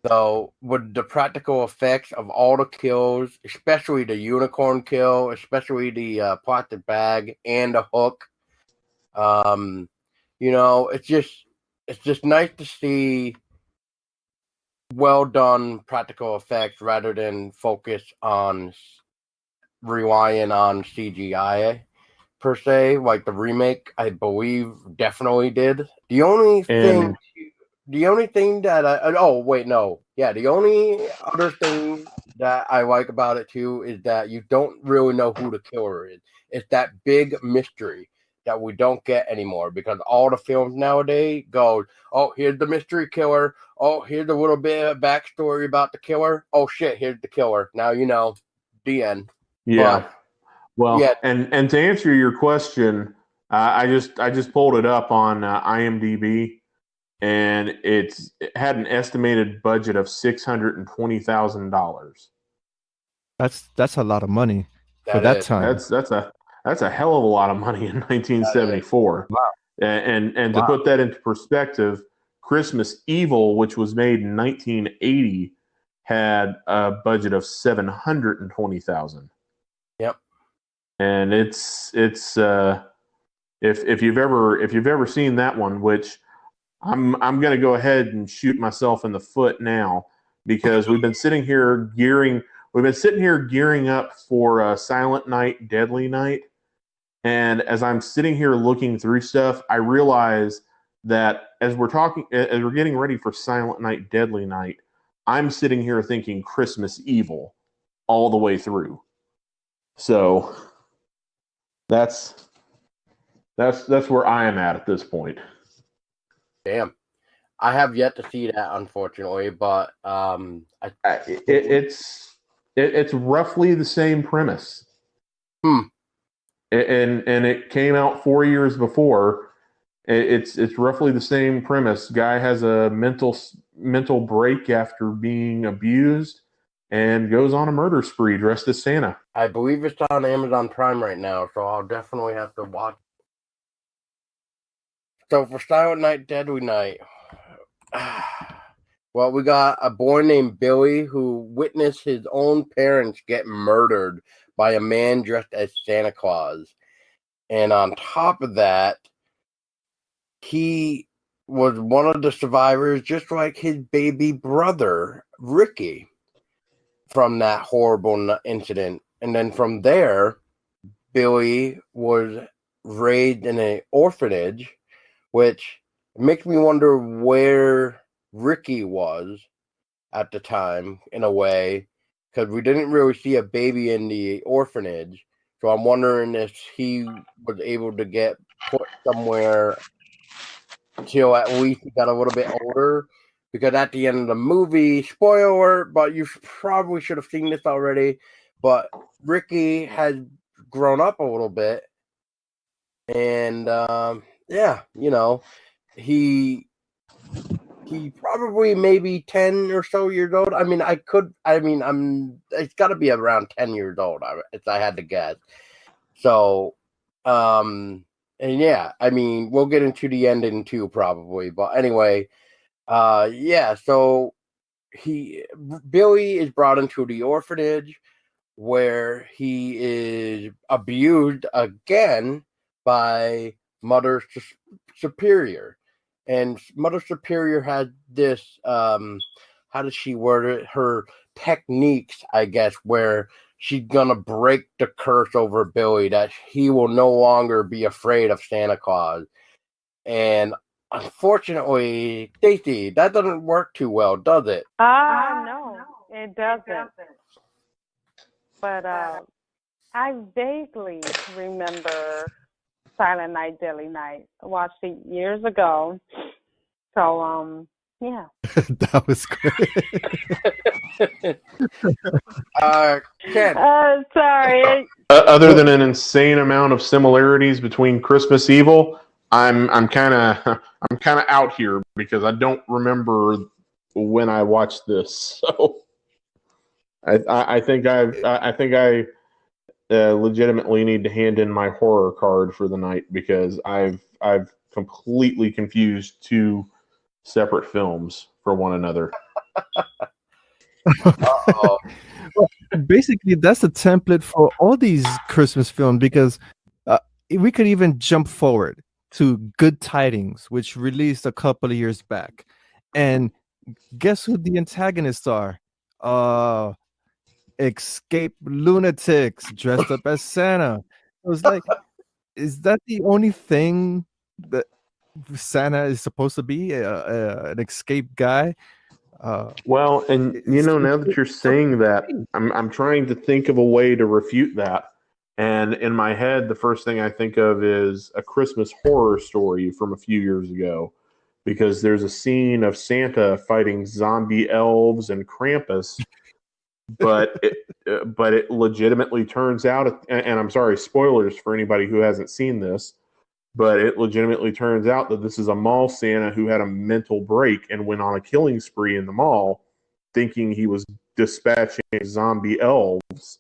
though, with the practical effects of all the kills, especially the unicorn kill, especially the plastic bag and the hook, you know, it's just nice to see well done practical effects rather than focus on relying on CGI per se, like the remake, I believe, definitely did. The only thing that the only other thing that I like about it too is that you don't really know who the killer is. It's that big mystery that we don't get anymore, because all the films nowadays go, oh, here's the mystery killer. Oh, here's a little bit of backstory about the killer. Oh shit, here's the killer. Now you know, the end. Yeah. But Well, yeah, and to answer your question, I just pulled it up on IMDb, and it had an estimated budget of $620,000. That's a lot of money for that that is. time. That's a hell of a lot of money in That is. 1974. Wow. And to put that into perspective, Christmas Evil, which was made in 1980, had a budget of $720,000. Yep. And it's if you've ever seen that one, which I'm going to go ahead and shoot myself in the foot now, because we've been sitting here gearing up for Silent Night, Deadly Night. And as I'm sitting here looking through stuff, I realize that as we're getting ready for Silent Night, Deadly Night, I'm sitting here thinking Christmas Evil all the way through. So that's where I am at this point. Damn. I have yet to see that, unfortunately, but it's roughly the same premise. And it came out 4 years before. It's roughly the same premise. Guy has a mental break after being abused, and goes on a murder spree dressed as Santa. I believe it's on Amazon Prime right now, so I'll definitely have to watch. So for Silent Night, Deadly Night, well, we got a boy named Billy who witnessed his own parents get murdered by a man dressed as Santa Claus. And on top of that, he was one of the survivors, just like his baby brother, Ricky, from that horrible incident. And then from there, Billy was raised in an orphanage, which makes me wonder where Ricky was at the time, in a way, because we didn't really see a baby in the orphanage. So I'm wondering if he was able to get put somewhere until at least he got a little bit older. Because at the end of the movie, spoiler, but you probably should have seen this already, but Ricky has grown up a little bit. And, yeah, you know, he probably maybe 10 or so years old. I mean, it's got to be around 10 years old, if I had to guess. So, and yeah, I mean, we'll get into the ending too, probably. But anyway, yeah, so Billy is brought into the orphanage where he is abused again by Mother Superior. And Mother Superior had this, how does she word it? Her techniques, I guess, where she's going to break the curse over Billy, that he will no longer be afraid of Santa Claus. And unfortunately, Stacey, that doesn't work too well, does it? No, it doesn't. But I vaguely remember Silent Night, Deadly Night. I watched it years ago. So, yeah. That was great. Ken. Sorry. Other than an insane amount of similarities between Christmas Evil, I'm kind of out here because I don't remember when I watched this. So I think I legitimately need to hand in my horror card for the night because I've completely confused two separate films for one another. Uh-oh. Basically, that's the template for all these Christmas films because we could even jump forward to Good Tidings, which released a couple of years back. And guess who the antagonists are? Escape lunatics dressed up as Santa. I was like, is that the only thing that Santa is supposed to be? An escape guy? Well, and you know, now that you're saying that, I'm trying to think of a way to refute that. And in my head, the first thing I think of is A Christmas Horror Story from a few years ago, because there's a scene of Santa fighting zombie elves and Krampus, but it legitimately turns out, and I'm sorry, spoilers for anybody who hasn't seen this, but it legitimately turns out that this is a mall Santa who had a mental break and went on a killing spree in the mall, thinking he was dispatching zombie elves.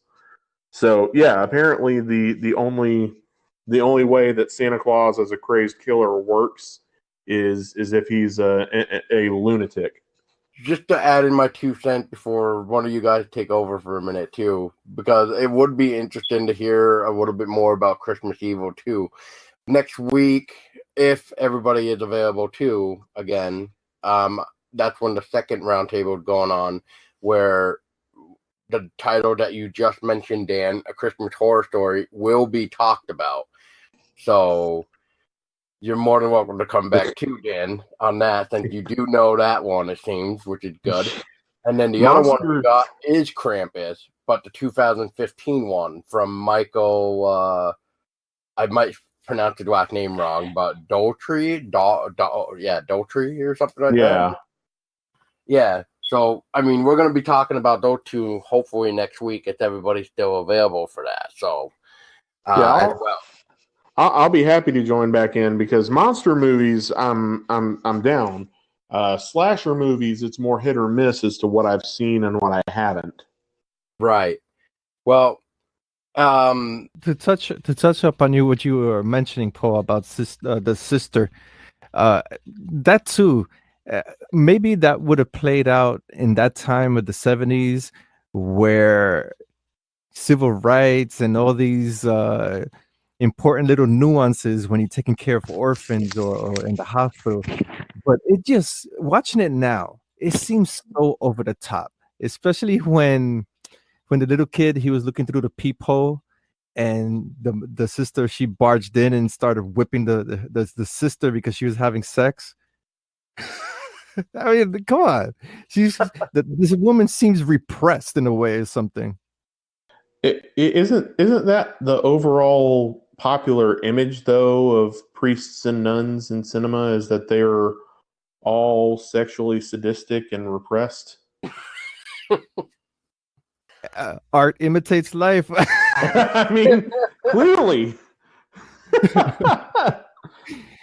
So yeah, apparently the only way that Santa Claus as a crazed killer works is if he's a lunatic. Just to add in my 2 cents before one of you guys take over for a minute too, because it would be interesting to hear a little bit more about Christmas Evil too. Next week, if everybody is available too, again, that's when the second roundtable is going on, where the title that you just mentioned, Dan, A Christmas Horror Story, will be talked about. So you're more than welcome to come back too, Dan, on that, since you do know that one, it seems, which is good. And then the other one we got is Krampus, but the 2015 one from Michael, I might pronounce his last name wrong, but Dougherty, Dougherty or something like that. Yeah. So, I mean, we're going to be talking about those two hopefully next week if everybody's still available for that. So, I'll be happy to join back in because monster movies, I'm down. Slasher movies, it's more hit or miss as to what I've seen and what I haven't. Right. Well, To touch up on what you were mentioning, Paul, about the sister, that too, uh, maybe that would have played out in that time of the 70s where civil rights and all these important little nuances when you're taking care of orphans or in the hospital. But it just watching it now, it seems so over the top, especially when the little kid he was looking through the peephole and the sister she barged in and started whipping the sister because she was having sex. I mean, come on, this woman seems repressed in a way or something. Isn't that the overall popular image though of priests and nuns in cinema is that they're all sexually sadistic and repressed? Art imitates life. I mean, clearly.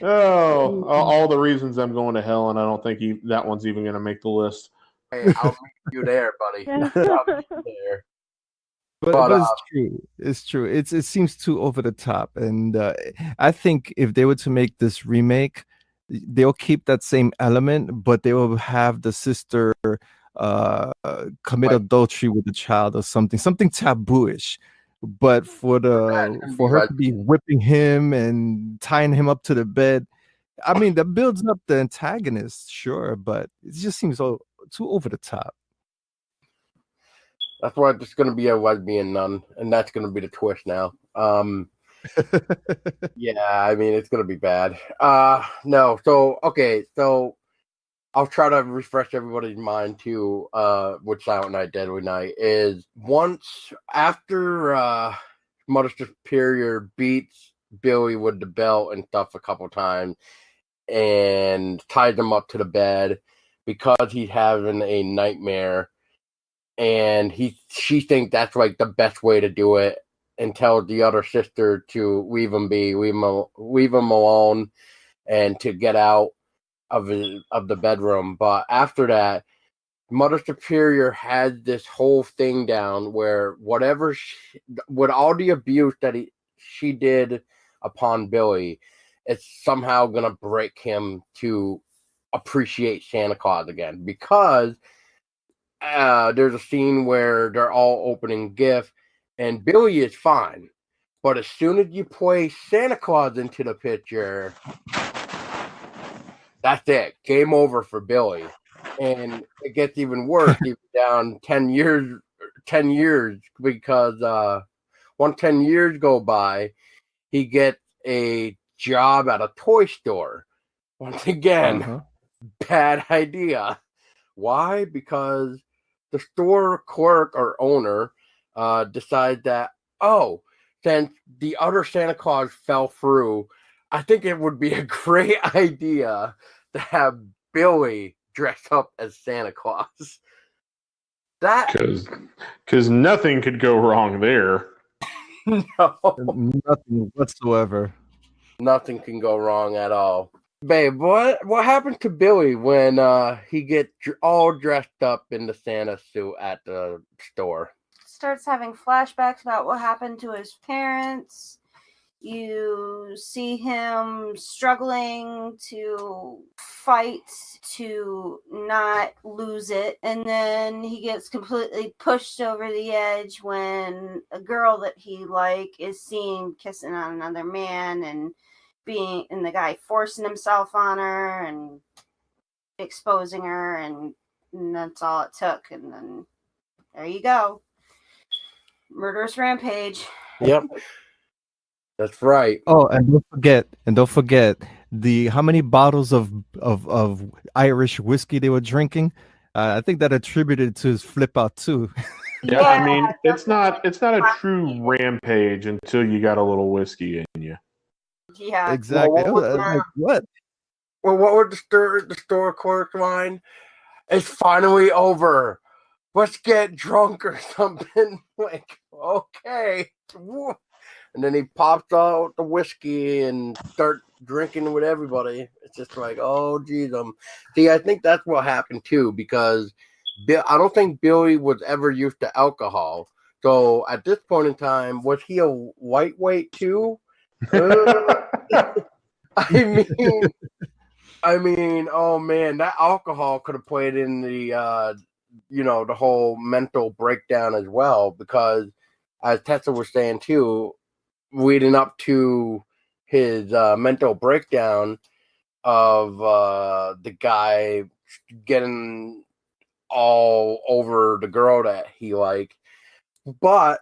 Oh, all the reasons I'm going to hell, and I don't think that one's even going to make the list. hey, I'll meet you there, buddy. I'll meet you there. But it's true. It's true. It seems too over the top, and I think if they were to make this remake, they'll keep that same element, but they will have the sister commit adultery with the child or something tabooish. But for her to be whipping him and tying him up to the bed, I mean that builds up the antagonist, sure, but it just seems too over the top. That's why it's going to be a lesbian nun, and that's going to be the twist now. Yeah, I mean, it's going to be bad. No, so, okay, so I'll try to refresh everybody's mind too, what Silent Night, Deadly Night is. Once, after Mother Superior beats Billy with the belt and stuff a couple times and ties him up to the bed because he's having a nightmare, and she thinks that's like the best way to do it, and tells the other sister to leave him alone, and to get out of the bedroom. But after that, Mother Superior had this whole thing down where with all the abuse that she did upon Billy, it's somehow gonna break him to appreciate Santa Claus again, because there's a scene where they're all opening gifts, and Billy is fine. But as soon as you play Santa Claus into the picture, that's it. Game over for Billy. And it gets even worse, even down 10 years, because once 10 years go by, he gets a job at a toy store. Once again, bad idea. Why? Because the store clerk or owner decides that, since the other Santa Claus fell through, I think it would be a great idea to have Billy dress up as Santa Claus. Because nothing could go wrong there. No. Nothing whatsoever. Nothing can go wrong at all. Babe, what happened to Billy when he gets all dressed up in the Santa suit at the store? Starts having flashbacks about what happened to his parents. You see him struggling to fight to not lose it, and then he gets completely pushed over the edge when a girl that he is seen kissing on another man, and the guy forcing himself on her and exposing her, and that's all it took. And then there you go. Murderous rampage. Yep. That's right. Oh, and don't forget the how many bottles of Irish whiskey they were drinking. I think that attributed to his flip out too. Yeah, I mean, it's not a true rampage until you got a little whiskey in you. Yeah, exactly. What? Well, what would the store clerk line? It's finally over. Let's get drunk or something. Like, okay. And then he pops out the whiskey and start drinking with everybody. It's just like, oh, geez. See, I think that's what happened too, because I don't think Billy was ever used to alcohol. So at this point in time, was he a lightweight too? I mean, oh man, that alcohol could have played in the the whole mental breakdown as well, because as Tessa was saying too, leading up to his mental breakdown of the guy getting all over the girl that he liked. But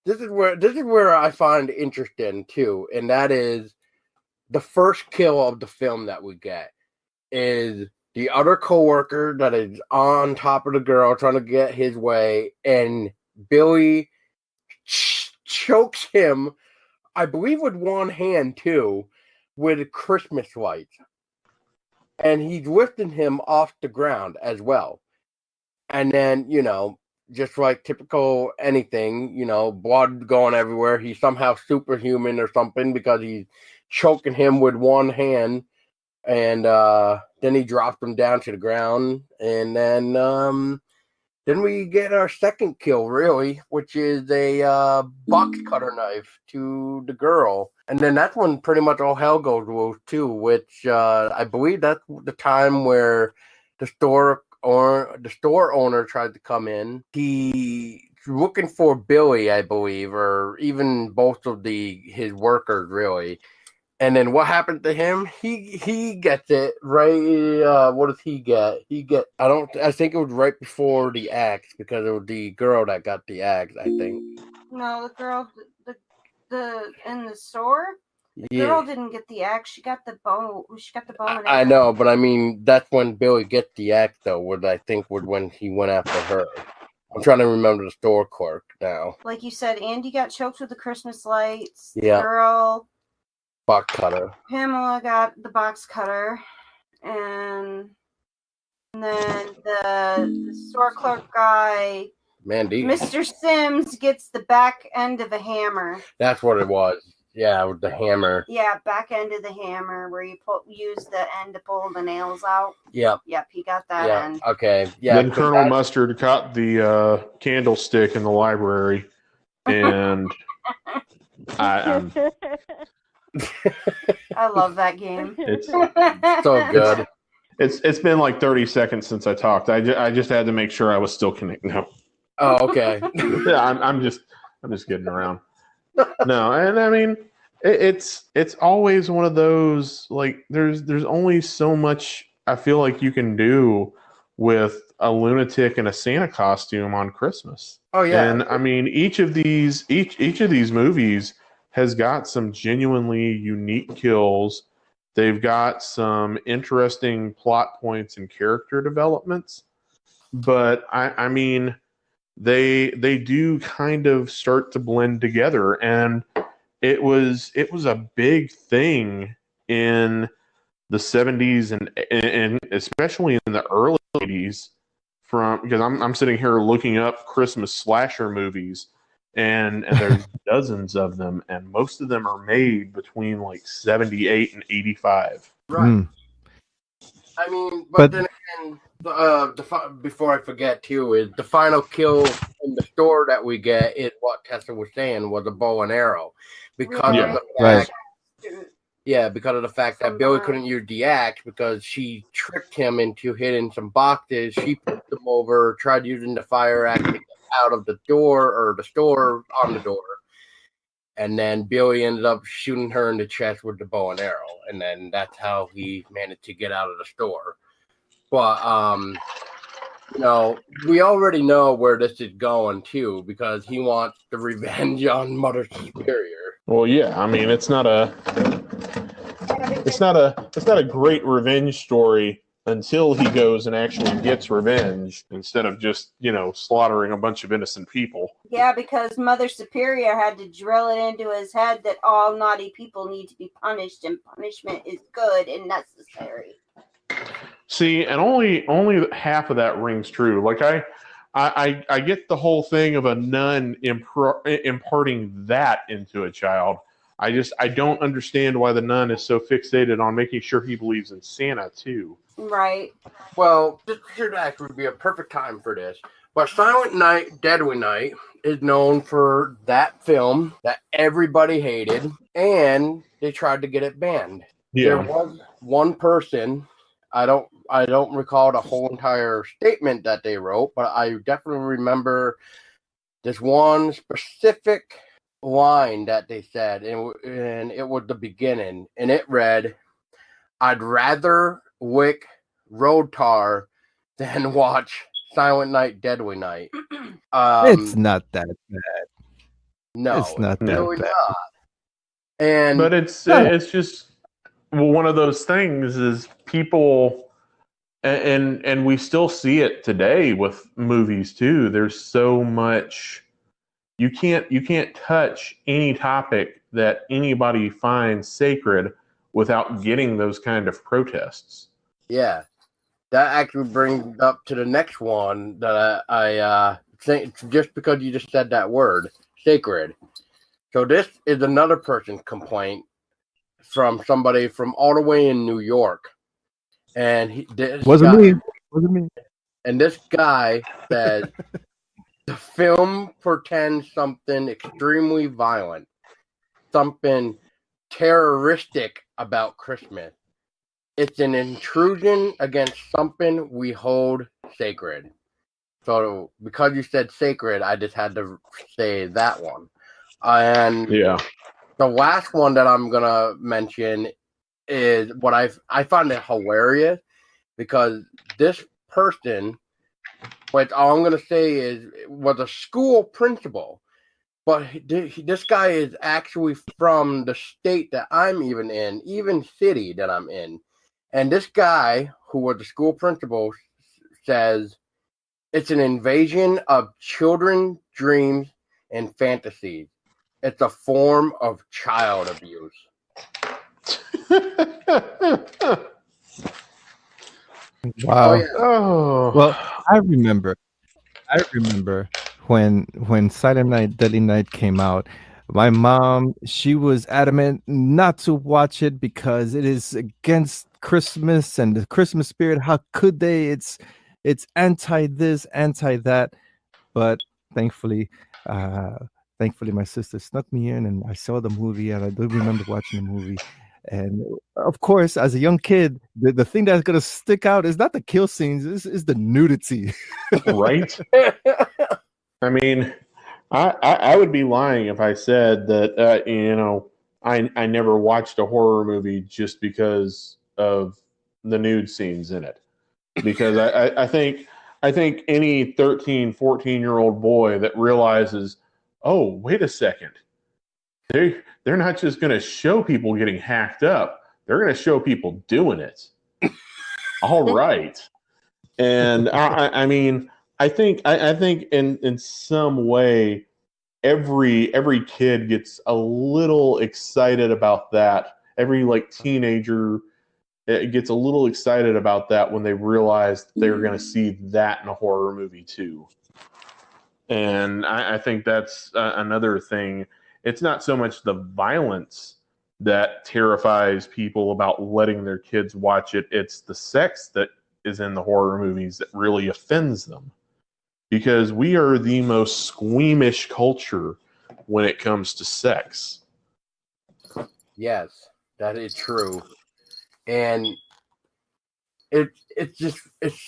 this is where I find interesting too, and that is the first kill of the film that we get is the other coworker that is on top of the girl trying to get his way, and Billy chokes him, I believe with one hand too, with Christmas lights. And he's lifting him off the ground as well. And then, just like typical anything, blood going everywhere. He's somehow superhuman or something because he's choking him with one hand. And then he dropped him down to the ground. And then we get our second kill, really, which is a box cutter knife to the girl. And then that's when pretty much all hell goes loose, too, which I believe that's the time where the store owner tried to come in. He's looking for Billy, I believe, or even both of his workers, really. And then what happened to him? He gets it right. What does he get? I think it was right before the axe, because it was the girl that got the axe, I think. No, the girl, the in the store. The Yeah. girl didn't get the axe. She got the bow. She got the bow. And I know, but I mean that's when Billy gets the axe, though. What I think was when he went after her. I'm trying to remember the store clerk now. Like you said, Andy got choked with the Christmas lights. Yeah. The girl. Box cutter. Pamela got the box cutter, and then the store clerk guy, Mandy. Mr. Sims, gets the back end of a hammer. That's what it was. Yeah, with the hammer. Yeah, back end of the hammer where you use the end to pull the nails out. Yep. Yep, he got that end. Okay. Yeah. Then Colonel Mustard caught the candlestick in the library, and I'm I love that game. It's so good. It's been like 30 seconds since I talked. I just had to make sure I was still connected. No. Oh, okay. Yeah, I'm just kidding around. No, and I mean it's always one of those, like there's only so much I feel like you can do with a lunatic in a Santa costume on Christmas. Oh yeah. And I mean each of these movies has got some genuinely unique kills. They've got some interesting plot points and character developments. But I mean, they do kind of start to blend together. And it was a big thing in the 70s and especially in the early 80s, because I'm sitting here looking up Christmas slasher movies. And there's dozens of them, and most of them are made between like 78 and 85. Right. Mm. I mean, but then again, before I forget too, is the final kill in the store that we get is what Tessa was saying was a bow and arrow, because of the fact, because of the fact that Billy couldn't use the axe because she tricked him into hitting some boxes. She put them over, tried using the fire axe to get out of the door or the store on the door, and then Billy ended up shooting her in the chest with the bow and arrow, and then that's how he managed to get out of the store. But we already know where this is going too, because he wants the revenge on Mother Superior. Well, yeah, I mean it's not a great revenge story until he goes and actually gets revenge instead of just, slaughtering a bunch of innocent people. Yeah, because Mother Superior had to drill it into his head that all naughty people need to be punished, and punishment is good and necessary. See, and only half of that rings true. Like I get the whole thing of a nun imparting that into a child. I don't understand why the nun is so fixated on making sure he believes in Santa too. Right. Well, this should actually be a perfect time for this. But Silent Night, Deadly Night is known for that film that everybody hated, and they tried to get it banned. There Yeah. was one person, I don't recall the whole entire statement that they wrote, but I definitely remember this one specific line that they said, and it was the beginning, and it read, "I'd rather wick road tar than watch Silent Night, Deadly Night." It's not that bad. No, It's not it's that really bad. not. And But it's just one of those things is people, and we still see it today with movies too. There's so much you can't touch any topic that anybody finds sacred without getting those kind of protests. yeah, that actually brings up to the next one that I think, just because you just said that word, sacred. So this is another person's complaint from somebody from all the way in New York, and Wasn't me. Wasn't me. And this guy says the film portends something extremely violent, something terroristic about Christmas. It's an intrusion against something we hold sacred. So because you said sacred, I just had to say that one. And Yeah. the last one that I'm gonna mention is what I find it hilarious, because this person, which all I'm gonna say is, was a school principal, but this guy is actually from the state that I'm even city that I'm in. And this guy, who was the school principal, says it's an invasion of children's dreams and fantasies. It's a form of child abuse. Wow. Oh, yeah. Oh. Well, I remember when Silent Night, Deadly Night came out. My mom, she was adamant not to watch it because it is against Christmas and the Christmas spirit. How could they? It's anti this, anti that. But thankfully, thankfully, my sister snuck me in, and I saw the movie, and I do remember watching the movie. And of course, as a young kid, the thing that's gonna stick out is not the kill scenes; is the nudity. Right? I mean, I would be lying if I said that I never watched a horror movie just because of the nude scenes in it. Because I think any 13, 14-year-old boy that realizes, oh, wait a second, they're not just going to show people getting hacked up; they're going to show people doing it. All right, and I mean, I think in some way every kid gets a little excited about that. Every teenager gets a little excited about that when they realize they're going to see that in a horror movie too. And I think that's another thing. It's not so much the violence that terrifies people about letting their kids watch it. It's the sex that is in the horror movies that really offends them. Because we are the most squeamish culture when it comes to sex. Yes, that is true. And it's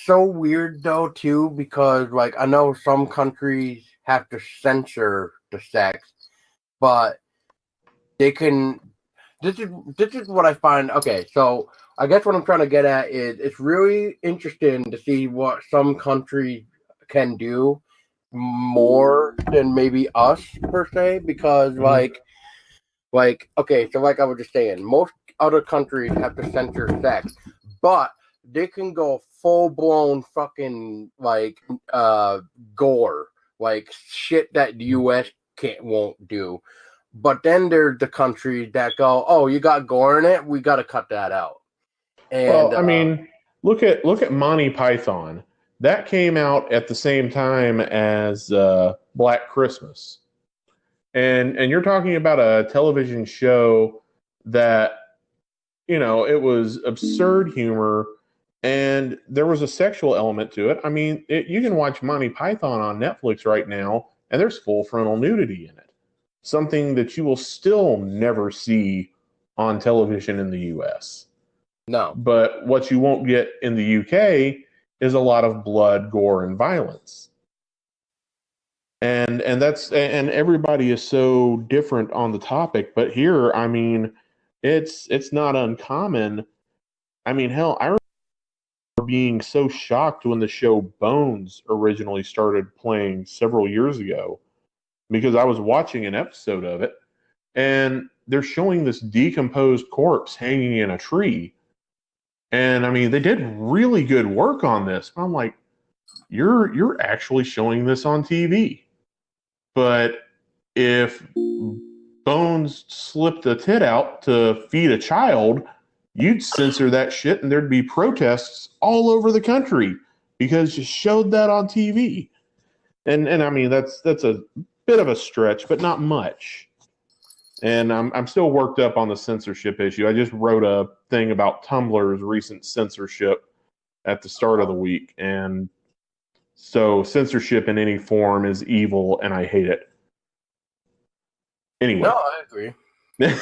so weird though too, because I know some countries have to censor the sex, but they can. This is what I find. Okay, so I guess what I'm trying to get at is it's really interesting to see what some countries can do more than maybe us per se, because okay, so I was just saying, most other countries have to censor sex, but they can go full blown fucking gore, shit that the US won't do. But then there's the countries that go, oh, you got gore in it, we got to cut that out. And well, I mean, look at Monty Python. That came out at the same time as Black Christmas, And you're talking about a television show that, you know, it was absurd humor and there was a sexual element to it. I mean, you can watch Monty Python on Netflix right now and there's full frontal nudity in it. Something that you will still never see on television in the US. No. But what you won't get in the UK is a lot of blood, gore, and violence. And everybody is so different on the topic. But here, I mean, it's not uncommon. I mean, hell, I remember being so shocked when the show Bones originally started playing several years ago, because I was watching an episode of it, and they're showing this decomposed corpse hanging in a tree. And I mean, they did really good work on this. I'm like, you're actually showing this on TV. But if Bones slipped a tit out to feed a child, you'd censor that shit and there'd be protests all over the country because you showed that on TV. And I mean, that's a bit of a stretch, but not much. And I'm still worked up on the censorship issue. I just wrote a thing about Tumblr's recent censorship at the start of the week. And so censorship in any form is evil, and I hate it. Anyway. No, I agree. Let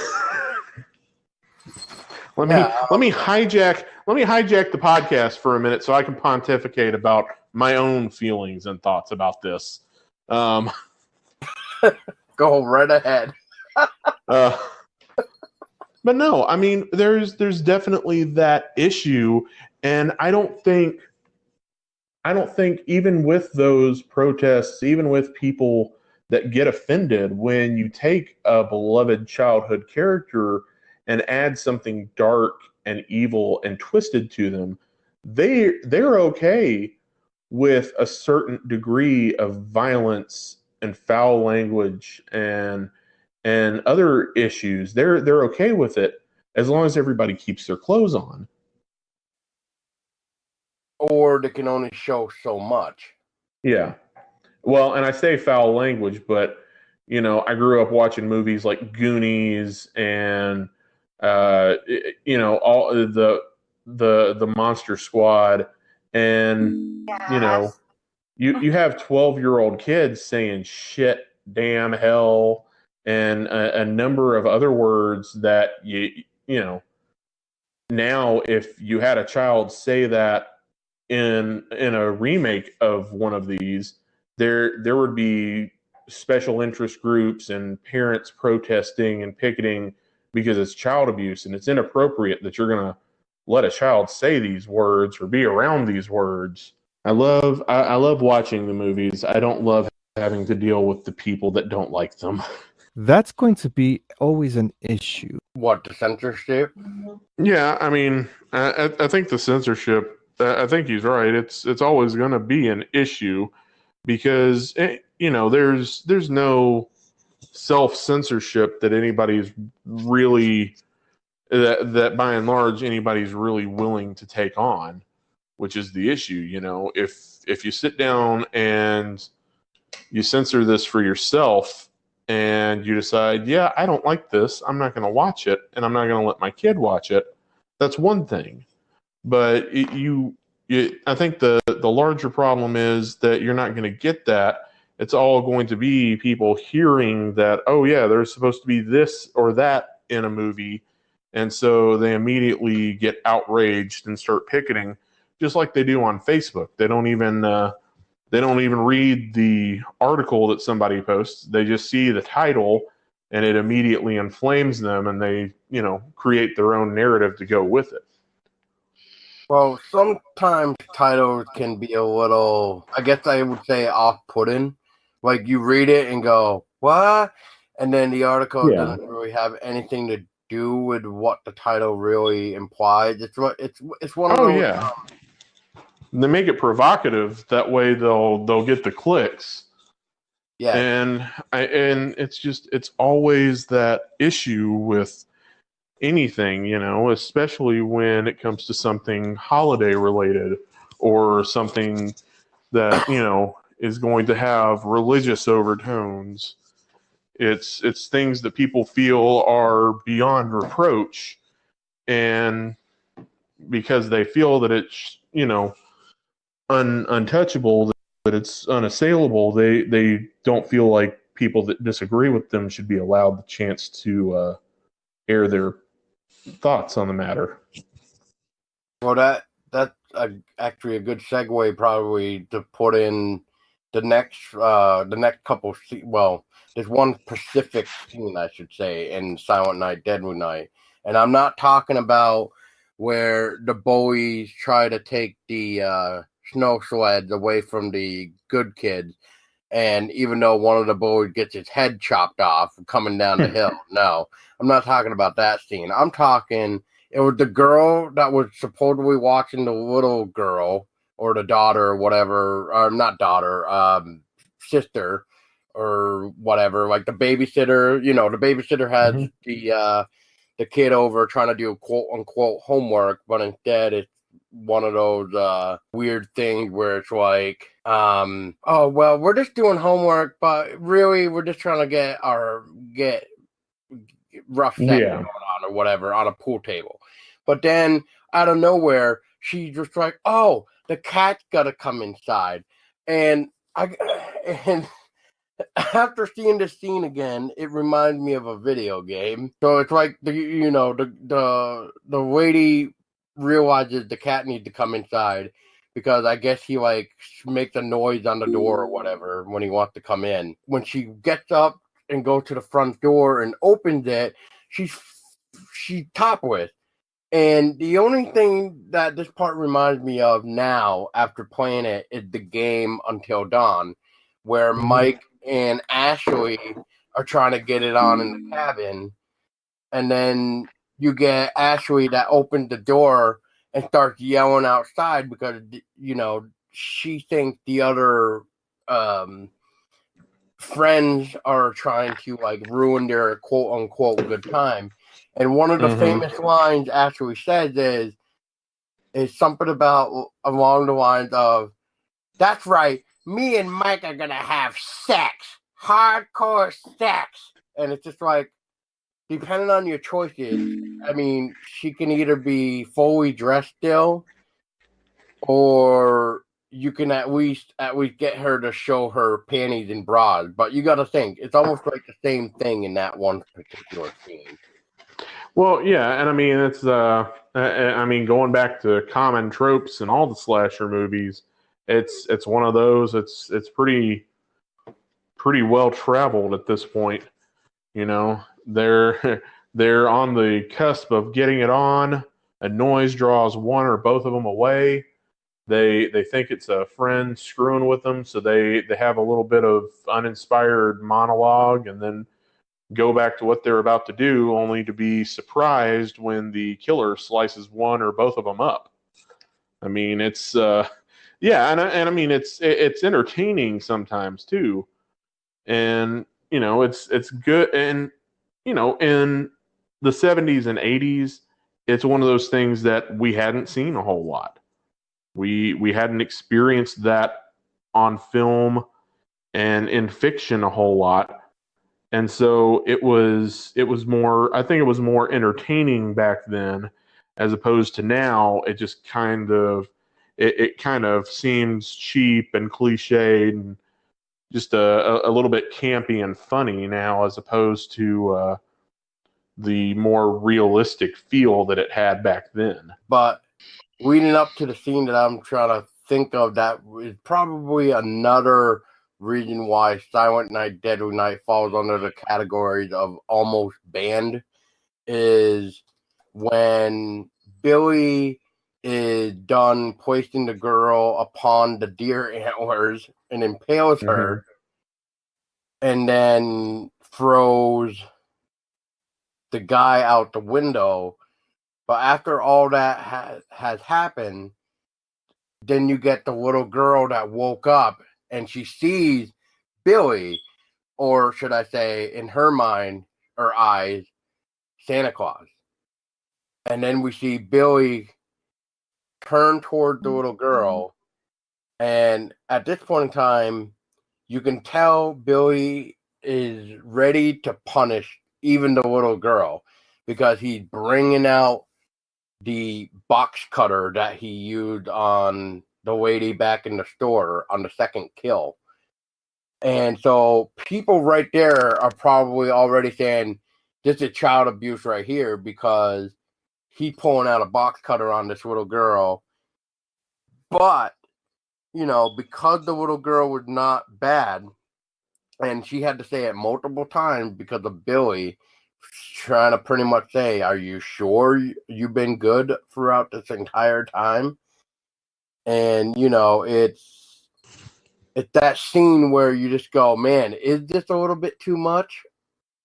me hijack the podcast for a minute so I can pontificate about my own feelings and thoughts about this. Go right ahead. But no, I mean, there's definitely that issue, and I don't think even with those protests, even with people that get offended when you take a beloved childhood character and add something dark and evil and twisted to them, they're okay with a certain degree of violence and foul language and other issues. They're okay with it as long as everybody keeps their clothes on. Or they can only show so much. Yeah. Well, and I say foul language, but you know, I grew up watching movies like Goonies and you know, all the Monster Squad, and you know, you have 12-year-old kids saying shit, damn, hell, and a number of other words that you know. Now, if you had a child say that in a remake of one of these, there would be special interest groups and parents protesting and picketing because it's child abuse and it's inappropriate that you're going to let a child say these words or be around these words. I love watching the movies. I don't love having to deal with the people that don't like them. That's going to be always an issue. What, the censorship? Yeah, I mean, I think the censorship, I think he's right. It's always going to be an issue because, you know, there's no self-censorship that anybody's really, that by and large anybody's really willing to take on, which is the issue. You know, if you sit down and you censor this for yourself and you decide, yeah, I don't like this, I'm not going to watch it, and I'm not going to let my kid watch it, that's one thing. But I think the larger problem is that you're not going to get that. It's all going to be people hearing that, oh yeah, there's supposed to be this or that in a movie, and so they immediately get outraged and start picketing, just like they do on Facebook. They don't even read the article that somebody posts. They just see the title, and it immediately inflames them, and they, you know, create their own narrative to go with it. Well, sometimes titles can be a little, I guess I would say, off-putting. Like, you read it and go, what? And then the article doesn't really have anything to do with what the title really implies. It's one of those. Oh, yeah. They make it provocative. That way they'll get the clicks. Yeah. And it's always that issue with anything, you know, especially when it comes to something holiday related or something that, you know, is going to have religious overtones. It's things that people feel are beyond reproach, and because they feel that it's untouchable, that it's unassailable, they don't feel like people that disagree with them should be allowed the chance to air their thoughts on the matter. Well, that's actually a good segue, probably, to put in the next couple. Well, there's one specific scene, I should say, in Silent Night, Deadly Night, and I'm not talking about where the bullies try to take the snow sleds away from the good kids, and even though one of the bullies gets his head chopped off coming down the hill. No, I'm not talking about that scene. I'm talking. It was the girl that was supposedly watching the little girl or the daughter or whatever, or not daughter, sister or whatever, like the babysitter. The babysitter has the kid over trying to do quote unquote homework, but instead it's one of those weird things where it's like, oh well, we're just doing homework, but really we're just trying to get rough sex going on or whatever on a pool table. But then out of nowhere, she's just like, "Oh, the cat's gotta come inside," and after seeing this scene again, it reminds me of a video game. So it's like the lady realizes the cat needs to come inside because I guess he like makes a noise on the door or whatever when he wants to come in. When she gets up and goes to the front door and opens it, she's topless. And the only thing that this part reminds me of now after playing it is the game Until Dawn, where Mike and Ashley are trying to get it on in the cabin. And then you get Ashley that opens the door and starts yelling outside because, she thinks the other friends are trying to like ruin their quote unquote good time. And one of the famous lines Ashley says is something about along the lines of, "That's right, me and Mike are gonna have sex, hardcore sex." And it's just like, depending on your choices, I mean, she can either be fully dressed still, or you can at least get her to show her panties and bras. But you got to think, it's almost like the same thing in that one particular scene. Well, yeah, and I mean it's going back to common tropes in all the slasher movies, it's one of those. It's pretty well traveled at this point. They're on the cusp of getting it on. A noise draws one or both of them away. They think it's a friend screwing with them, so they have a little bit of uninspired monologue, and then go back to what they're about to do, only to be surprised when the killer slices one or both of them up. I mean, it's and I mean it's entertaining sometimes too, and it's good. And in the 70s and 80s, it's one of those things that we hadn't seen a whole lot. We hadn't experienced that on film and in fiction a whole lot. And so it was more, I think it was more entertaining back then, as opposed to now. It just kind of seems cheap and cliched and just a little bit campy and funny now, as opposed to the more realistic feel that it had back then. But leading up to the scene that I'm trying to think of, that is probably another reason why Silent Night, Deadly Night falls under the categories of almost banned, is when Billy is done placing the girl upon the deer antlers and impales her, and then throws the guy out the window. But after all that has happened, then you get the little girl that woke up and she sees Billy, or should I say, in her mind or eyes, Santa Claus. And then we see Billy turn toward the little girl. And at this point in time, you can tell Billy is ready to punish even the little girl because he's bringing out the box cutter that he used on the lady back in the store on the second kill. And so people right there are probably already saying this is child abuse right here because he's pulling out a box cutter on this little girl. But, you know, because the little girl was not bad, and she had to say it multiple times because of Billy trying to pretty much say, are you sure you've been good throughout this entire time? And, you know, it's that scene where you just go, man, is this a little bit too much?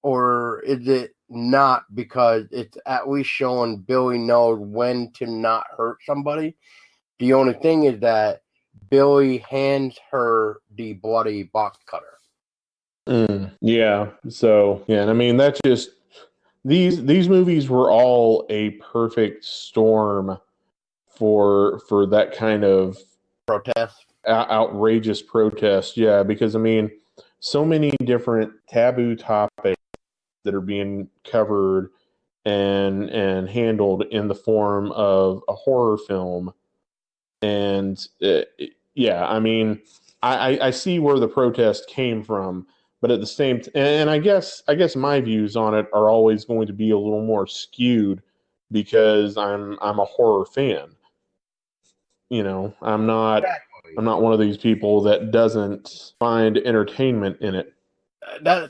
Or is it not, because it's at least showing Billy knows when to not hurt somebody? The only thing is that Billy hands her the bloody box cutter. Yeah. So yeah, and I mean that's just these movies were all a perfect storm for that kind of Protest. outrageous protest. Yeah, because I mean, so many different taboo topics that are being covered and handled in the form of a horror film, and yeah, I mean, I see where the protest came from, but at the same and I guess my views on it are always going to be a little more skewed because I'm a horror fan. You know, I'm not one of these people that doesn't find entertainment in it. I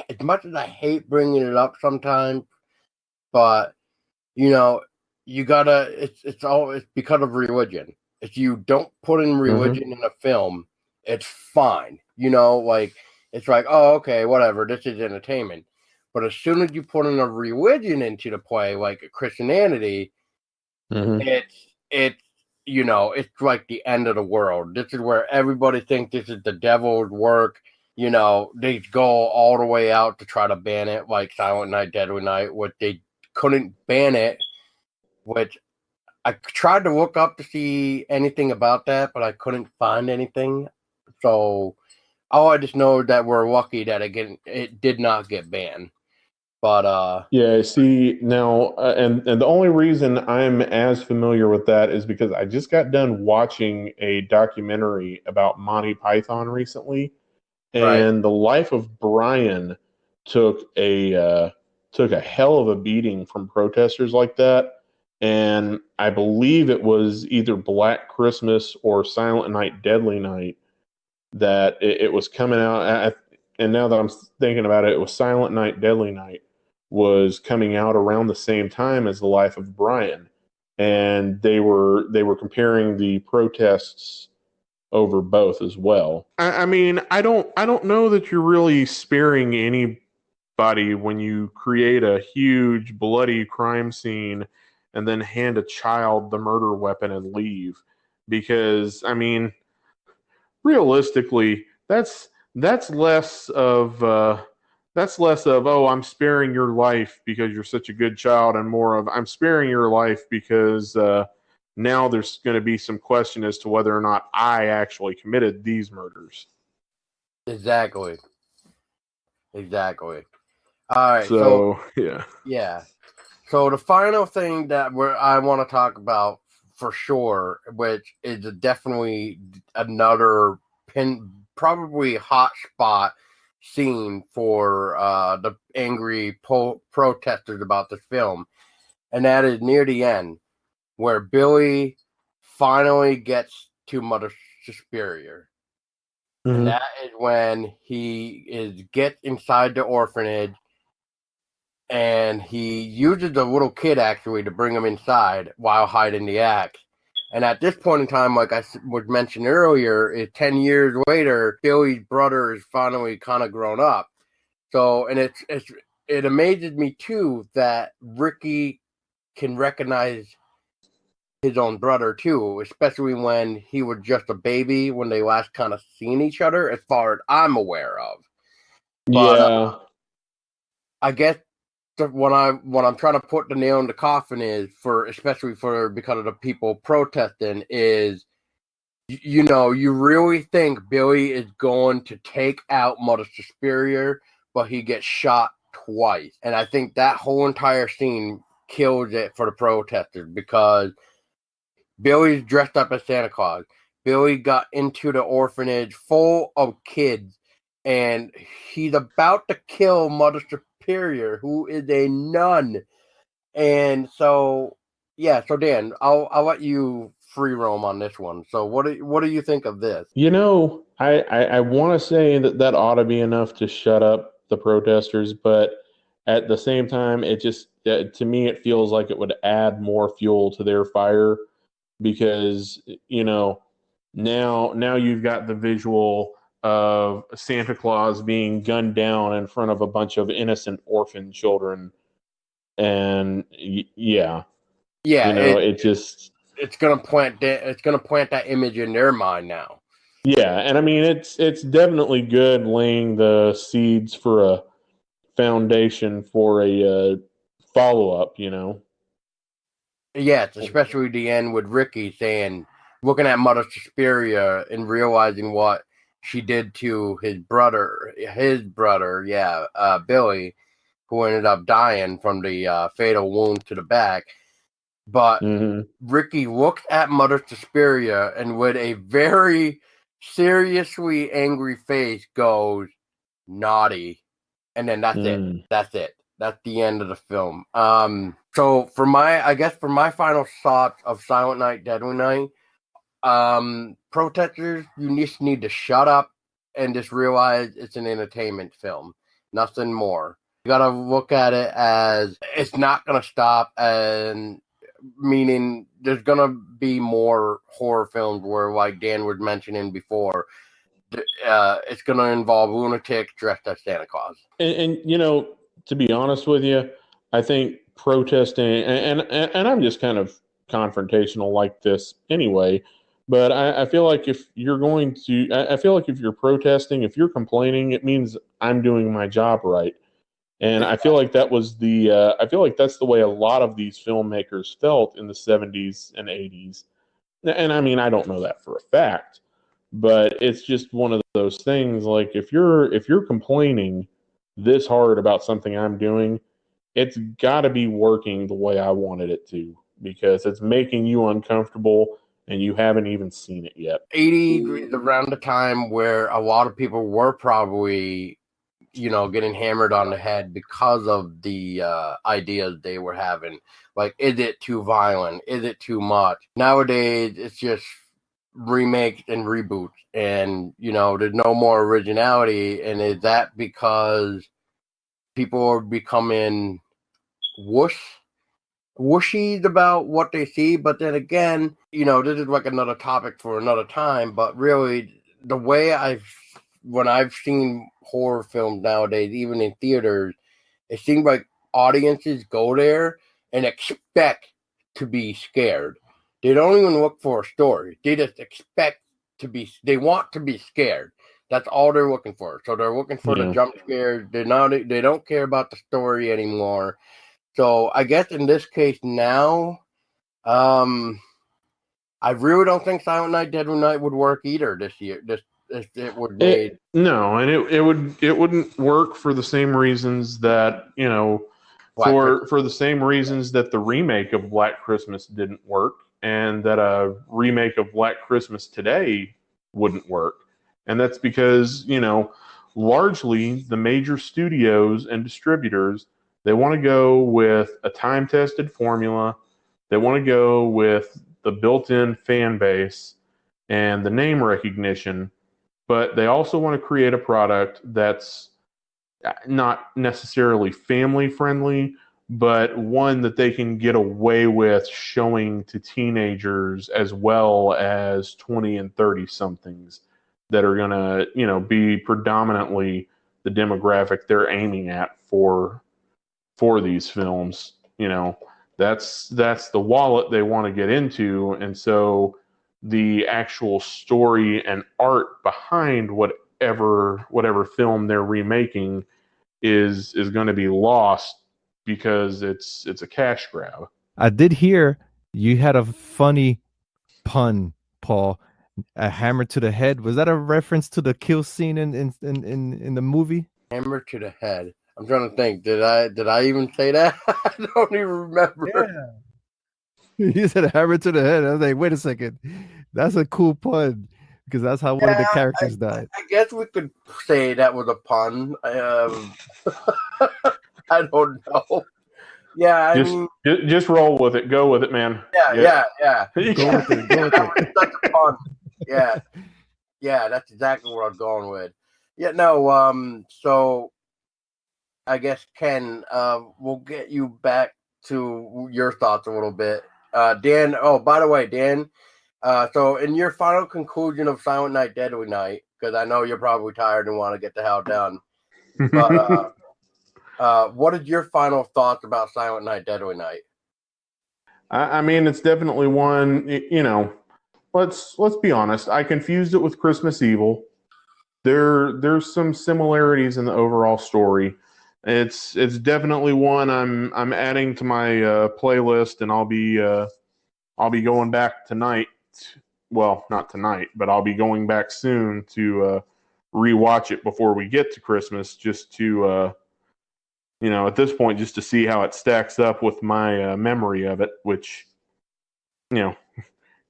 as much as I hate bringing it up sometimes, but you know, you gotta. It's because of religion. If you don't put in religion in a film, it's fine. You know, like it's like, oh, okay, whatever. This is entertainment. But as soon as you put in a religion into the play, like Christianity, it's you know, it's like the end of the world. This is where everybody thinks this is the devil's work. You know, they go all the way out to try to ban it, like Silent Night, Deadly Night, which they couldn't ban it, which I tried to look up to see anything about that, but I couldn't find anything. So all I just know is that we're lucky that it did not get banned. But yeah, see now, and the only reason I'm as familiar with that is because I just got done watching a documentary about Monty Python recently, right. and the life of Brian took a hell of a beating from protesters like that. And I believe it was either Black Christmas or Silent Night, Deadly Night that it was coming out. And now that I'm thinking about it, it was Silent Night, Deadly Night was coming out around the same time as the life of Brian, and they were comparing the protests over both as well. I mean, I don't know that you're really sparing anybody when you create a huge bloody crime scene and then hand a child the murder weapon and leave, because I mean, realistically, that's less of oh, I'm sparing your life because you're such a good child, and more of I'm sparing your life because now there's going to be some question as to whether or not I actually committed these murders. Exactly. All right. So yeah. So the final thing that I want to talk about for sure, which is definitely another probably hot spot scene for the angry protesters about this film, and that is near the end where Billy finally gets to Mother Superior. And that is when he gets inside the orphanage, and he uses the little kid actually to bring him inside while hiding the axe. And at this point in time, like I was mentioned earlier, 10 years later, Billy's brother is finally kind of grown up. So, and it amazes me too that Ricky can recognize his own brother too, especially when he was just a baby when they last kind of seen each other, as far as I'm aware of. But I guess what I'm trying to put the nail in the coffin is especially because of the people protesting is you really think Billy is going to take out Mother Superior, but he gets shot twice. And I think that whole entire scene kills it for the protesters because Billy's dressed up as Santa Claus. Billy got into the orphanage full of kids, and he's about to kill Mother Superior, who is a nun. And so, yeah. So Dan, I'll let you free roam on this one. So what do you think of this? I want to say that ought to be enough to shut up the protesters, but at the same time, it just to me it feels like it would add more fuel to their fire because now you've got the visual of Santa Claus being gunned down in front of a bunch of innocent orphan children, and yeah, it just it's gonna plant that image in their mind now. Yeah, and I mean it's definitely good laying the seeds for a foundation for a follow up. Yes, especially the end with Ricky saying, looking at Mother Superior and realizing what she did to his brother, Billy, who ended up dying from the fatal wound to the back. But Ricky looked at Mother Superior and with a very seriously angry face goes, naughty. And then that's it. That's it. That's the end of the film. So for my final thoughts of Silent Night, Deadly Night, protesters, you just need to shut up and just realize it's an entertainment film. Nothing more. You gotta look at it as it's not gonna stop, and meaning there's gonna be more horror films where, like Dan was mentioning before, it's gonna involve lunatics dressed as Santa Claus. And to be honest with you, I think protesting and I'm just kind of confrontational like this anyway. But I feel like if you're protesting, if you're complaining, it means I'm doing my job right. And I feel like that's the way a lot of these filmmakers felt in the 70s and 80s. And I mean, I don't know that for a fact, but it's just one of those things. Like if you're complaining this hard about something I'm doing, it's got to be working the way I wanted it to because it's making you uncomfortable and you haven't even seen it yet. 80 around the time where a lot of people were probably, getting hammered on the head because of the ideas they were having. Like, is it too violent? Is it too much? Nowadays, it's just remakes and reboots, and there's no more originality. And is that because people are becoming whooshies about what they see? But then again, this is like another topic for another time. But really, the way when I've seen horror films nowadays, even in theaters, it seems like audiences go there and expect to be scared. They don't even look for a story. They just expect they want to be scared. That's all they're looking for. So they're looking for the jump scares. They don't care about the story anymore. So I guess in this case now, I really don't think Silent Night, Deadly Night would work either this year. If it would made no, and it wouldn't work for the same reasons that for the same reasons that the remake of Black Christmas didn't work, and that a remake of Black Christmas today wouldn't work, and that's because largely the major studios and distributors, they want to go with a time-tested formula. They want to go with the built-in fan base and the name recognition, but they also want to create a product that's not necessarily family-friendly, but one that they can get away with showing to teenagers as well as 20 and 30-somethings that are going to, be predominantly the demographic they're aiming at for these films. That's the wallet they want to get into, and so the actual story and art behind whatever film they're remaking is going to be lost because it's a cash grab. I did hear you had a funny pun, Paul, A hammer to the head. Was that a reference to the kill scene in the movie? Hammer to the head. I'm trying to think. Did I even say that? I don't even remember. You said a hammer to the head. I was like, wait a second. That's a cool pun because that's how one of the Yeah, characters died. I guess we could say that was a pun. I don't know. Yeah, I mean, Just roll with it. Go with it, man. yeah. Go with it. Go with That was it. such a pun. Yeah, that's exactly what I'm going with. Yeah, no. So I guess Ken, we'll get you back to your thoughts a little bit. Dan. Oh, by the way, Dan. So in your final conclusion of Silent Night, Deadly Night, because I know you're probably tired and want to get the hell done. But what is your final thoughts about Silent Night, Deadly Night? I mean, it's definitely one. Let's be honest. I confused it with Christmas Evil. There's some similarities in the overall story. It's definitely one I'm adding to my playlist, and I'll be going back tonight. Well, not tonight, but I'll be going back soon to rewatch it before we get to Christmas, just to at this point, just to see how it stacks up with my memory of it. Which,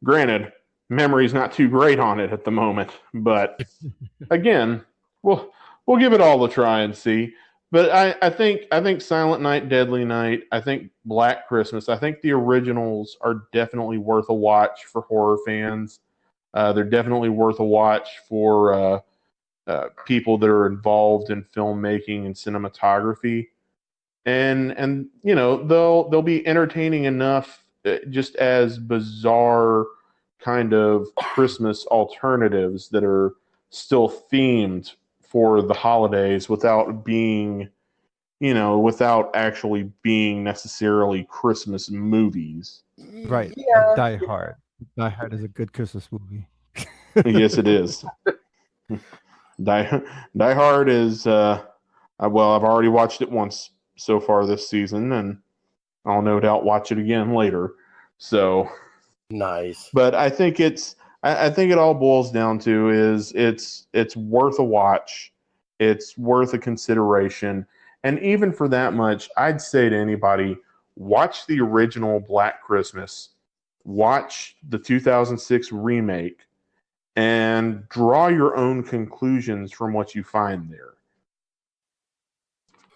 granted, memory's not too great on it at the moment, but again, we'll give it all a try and see. But I think Silent Night, Deadly Night, I think Black Christmas, I think the originals are definitely worth a watch for horror fans. They're definitely worth a watch for people that are involved in filmmaking and cinematography, and they'll be entertaining enough, just as bizarre kind of Christmas alternatives that are still themed for the holidays without being, without actually being necessarily Christmas movies. Right. Yeah. Die Hard. Die Hard is a good Christmas movie. Yes, it is. Die Hard is, well, I've already watched it once so far this season, and I'll no doubt watch it again later. So Nice. but I think I think it all boils down to is it's worth a watch. It's worth a consideration. And even for that much, I'd say to anybody, watch the original Black Christmas, watch the 2006 remake, and draw your own conclusions from what you find there.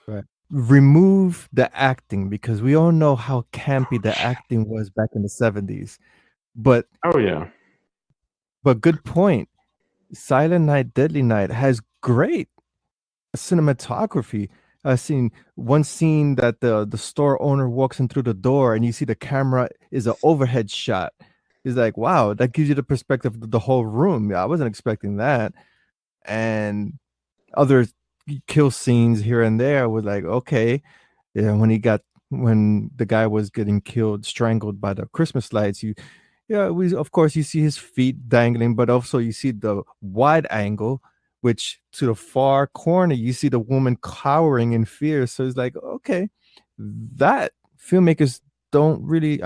Right. Remove the acting because we all know how campy the acting was back in the 70s. But Oh yeah. good point. Silent Night, Deadly Night has great cinematography. I've seen one scene that the store owner walks in through the door and you see the camera is an overhead shot. It's like, wow, that gives you the perspective of the whole room. Yeah, I wasn't expecting that. And other kill scenes here and there was like, okay, yeah, when the guy was getting killed, strangled by the Christmas lights, of course you see his feet dangling, but also you see the wide angle, which to the far corner you see the woman cowering in fear. So it's like, okay, that filmmakers don't really,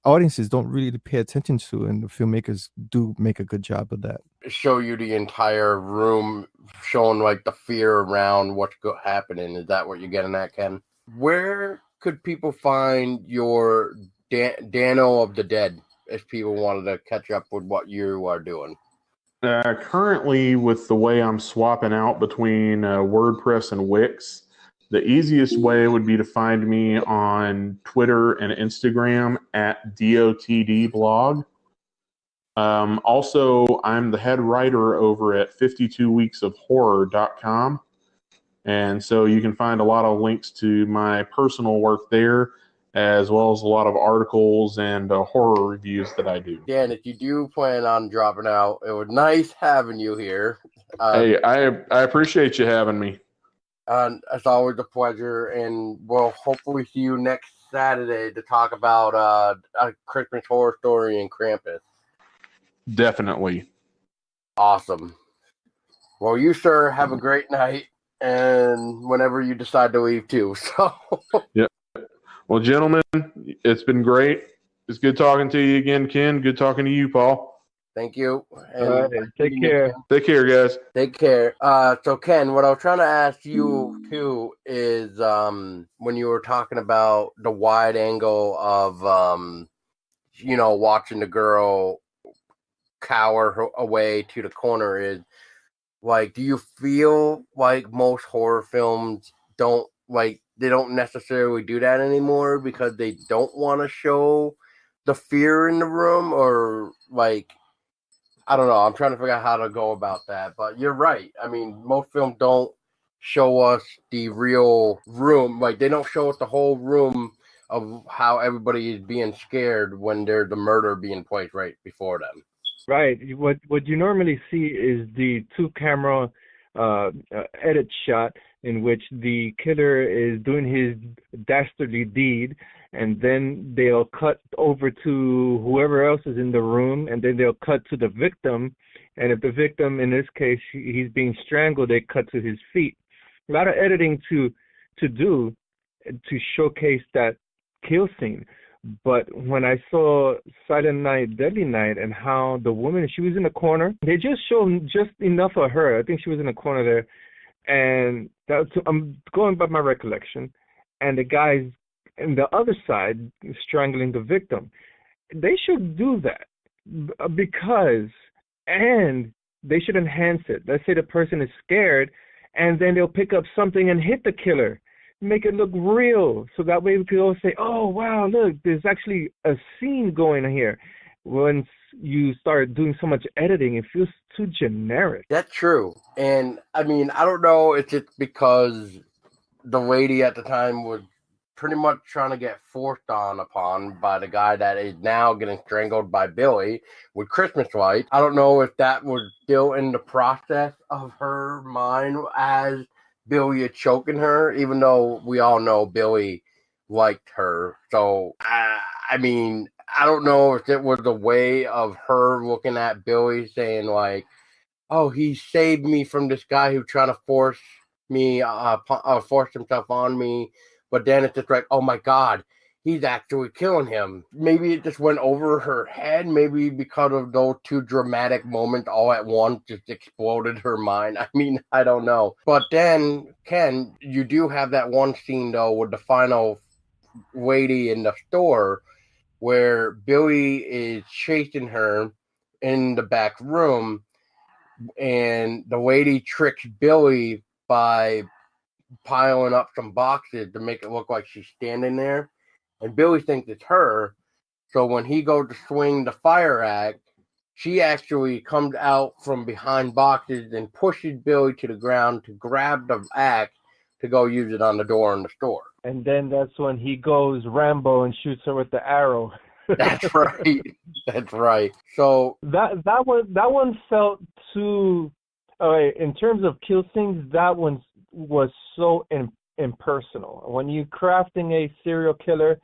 audiences don't really pay attention to, and the filmmakers do make a good job of that. Show you the entire room, showing like the fear around what's happening. Is that what you're getting at, Ken? Where could people find your Dano of the Dead if people wanted to catch up with what you are doing? Currently, with the way I'm swapping out between WordPress and Wix, the easiest way would be to find me on Twitter and Instagram at DOTDblog. Also, I'm the head writer over at 52weeksofhorror.com. And so you can find a lot of links to my personal work there, as well as a lot of articles and horror reviews that I do. Yeah, and if you do plan on dropping out, it was nice having you here. Hey, I appreciate you having me. It's always a pleasure, and we'll hopefully see you next Saturday to talk about A Christmas Horror Story and Krampus. Definitely. Awesome. Well, you, sir, have a great night, and whenever you decide to leave, too. So. Yeah. Well, gentlemen, it's been great. It's good talking to you again, Ken. Good talking to you, Paul. Thank you. And All right, take care. Take care, guys. Take care. So Ken, what I was trying to ask you too is when you were talking about the wide angle of watching the girl cower away to the corner is like, do you feel like most horror films they don't necessarily do that anymore because they don't want to show the fear in the room, or like, I don't know. I'm trying to figure out how to go about that, but you're right. I mean, most films don't show us the real room. Like, they don't show us the whole room of how everybody is being scared when there's the murder being placed right before them. Right. What you normally see is the two-camera edit shot in which the killer is doing his dastardly deed, and then they'll cut over to whoever else is in the room, and then they'll cut to the victim. And if the victim, in this case, he's being strangled, they cut to his feet. A lot of editing to do to showcase that kill scene. But when I saw Silent Night, Deadly Night, and how the woman, she was in the corner, they just showed just enough of her. I think she was in the corner there. And I'm going by my recollection. And the guy's on the other side strangling the victim. They should do that because, and they should enhance it. Let's say the person is scared, and then they'll pick up something and hit the killer. Make it look real, so that way we can all say, oh, wow, look, there's actually a scene going here. Once you start doing so much editing, it feels too generic. That's true. And, I mean, I don't know if it's because the lady at the time was pretty much trying to get forced upon by the guy that is now getting strangled by Billy with Christmas lights. I don't know if that was still in the process of her mind as Billy is choking her, even though we all know Billy liked her. So, I mean, I don't know if it was the way of her looking at Billy saying, like, oh, he saved me from this guy who trying to force himself on me. But then it's just like, oh my God, he's actually killing him. Maybe it just went over her head. Maybe because of those two dramatic moments all at once just exploded her mind. I mean, I don't know. But then, Ken, you do have that one scene, though, with the final lady in the store where Billy is chasing her in the back room, and the lady tricks Billy by piling up some boxes to make it look like she's standing there, and Billy thinks it's her. So when he goes to swing the fire axe, she actually comes out from behind boxes and pushes Billy to the ground to grab the axe to go use it on the door in the store. And then that's when he goes Rambo and shoots her with the arrow. That's right. That's right. So that one felt too. In terms of kill scenes, that one was so impersonal. When you're crafting a serial killer,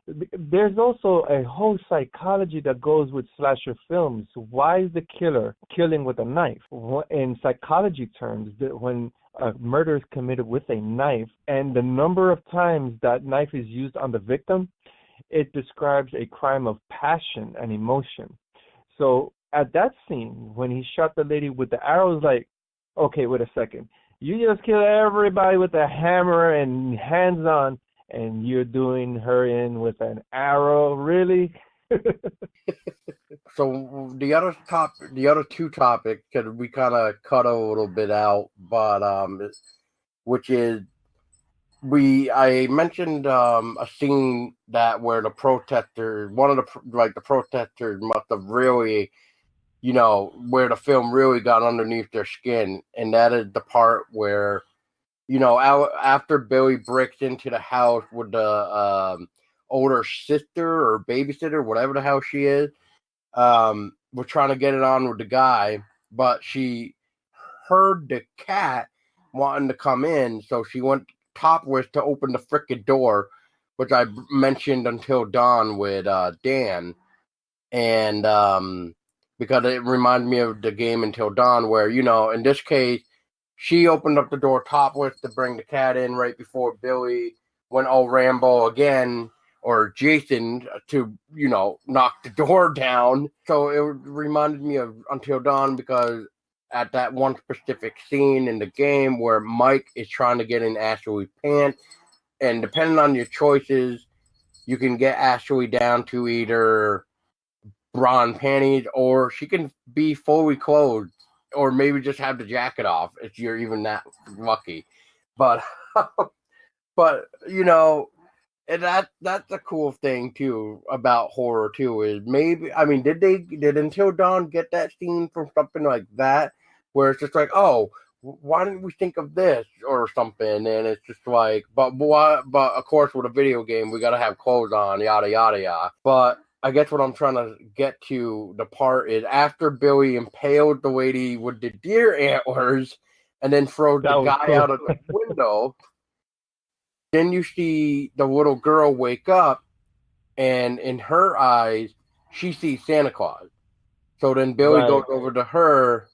there's also a whole psychology that goes with slasher films. Why is the killer killing with a knife? In psychology terms, when a murder is committed with a knife, and the number of times that knife is used on the victim, it describes a crime of passion and emotion. So at that scene, when he shot the lady with the arrow, it's like, okay, wait a second. You just kill everybody with a hammer and hands on, and you're doing her in with an arrow, really? So the other two topics that we kind of cut a little bit out, but which is I mentioned a scene that where the protesters, the protesters must have really, where the film really got underneath their skin, and that is the part where, after Billy breaks into the house with the older sister or babysitter, whatever the hell she is, we're trying to get it on with the guy, but she heard the cat wanting to come in, so she went topless to open the frickin' door, which I mentioned Until Dawn with Dan, and because it reminded me of the game Until Dawn, where, in this case, she opened up the door topless to bring the cat in right before Billy went all Rambo again, or Jason to, knock the door down. So it reminded me of Until Dawn, because at that one specific scene in the game where Mike is trying to get in Ashley's pants, and depending on your choices, you can get Ashley down to either bra and panties, or she can be fully clothed, or maybe just have the jacket off if you're even that lucky. But but and that's a cool thing too about horror too, is maybe, did Until Dawn get that scene from something like that, where it's just like, oh, why didn't we think of this or something? And it's just like, but of course with a video game we gotta have clothes on, yada yada yada. But I guess what I'm trying to get to the part is, after Billy impaled the lady with the deer antlers and then throws the guy cool. out of the window, then you see the little girl wake up, and in her eyes, she sees Santa Claus. So then Billy goes over to her,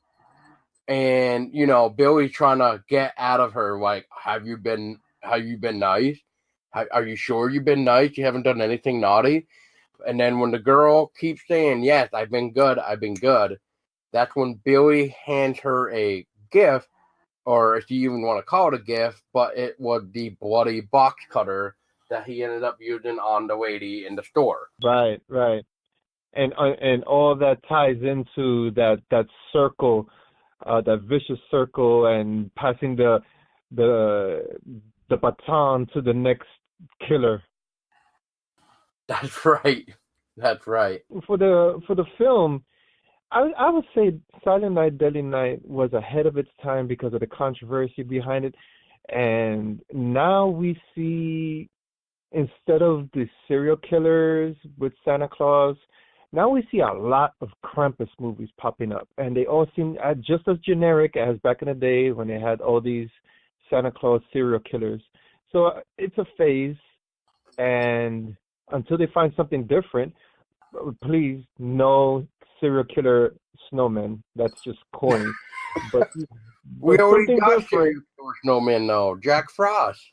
and Billy's trying to get out of her, like, have you been nice? Are you sure you've been nice? You haven't done anything naughty? And then when the girl keeps saying, yes, I've been good, that's when Billy hands her a gift, or if you even want to call it a gift, but it was the bloody box cutter that he ended up using on the lady in the store. Right. And all that ties into that circle, that vicious circle, and passing the baton to the next killer. That's right. For the film, I would say Silent Night, Deadly Night was ahead of its time because of the controversy behind it. And now we see, instead of the serial killers with Santa Claus, now we see a lot of Krampus movies popping up. And they all seem just as generic as back in the day when they had all these Santa Claus serial killers. So it's a phase, and until they find something different, please, no serial killer snowmen. That's just corny. But we already something got different. Snowman, though. Jack Frost.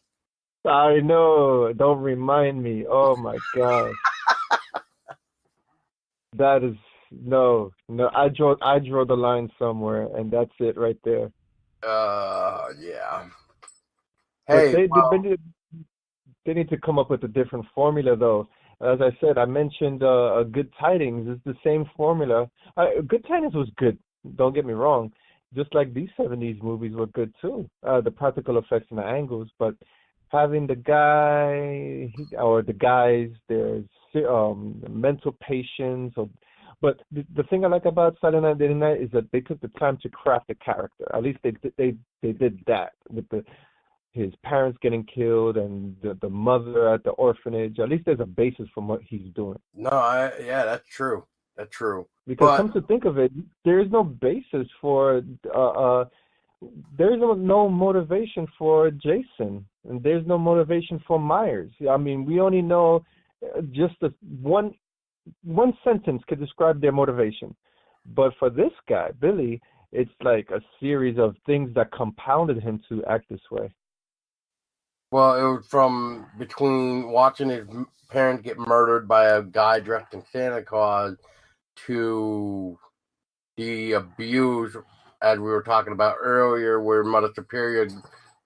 I know. Don't remind me. Oh my gosh. That is no. I draw the line somewhere, and that's it right there. Yeah. But Hey, they need to come up with a different formula, though. As I said, I mentioned Good Tidings is the same formula. Good Tidings was good. Don't get me wrong. Just like these 70s movies were good too. The practical effects and the angles, but having the guy or the guys, there's mental patients. But the thing I like about Silent Night, Deadly Night is that they took the time to craft the character. At least they did that with his parents getting killed and the mother at the orphanage. At least there's a basis from what he's doing. No, that's true. That's true. Because come to think of it, there is no basis for there's no motivation for Jason, and there's no motivation for Myers. I mean, we only know just one sentence could describe their motivation. But for this guy, Billy, it's like a series of things that compounded him to act this way. Well, it was from between watching his parents get murdered by a guy dressed in Santa Claus to the abuse, as we were talking about earlier, where Mother Superior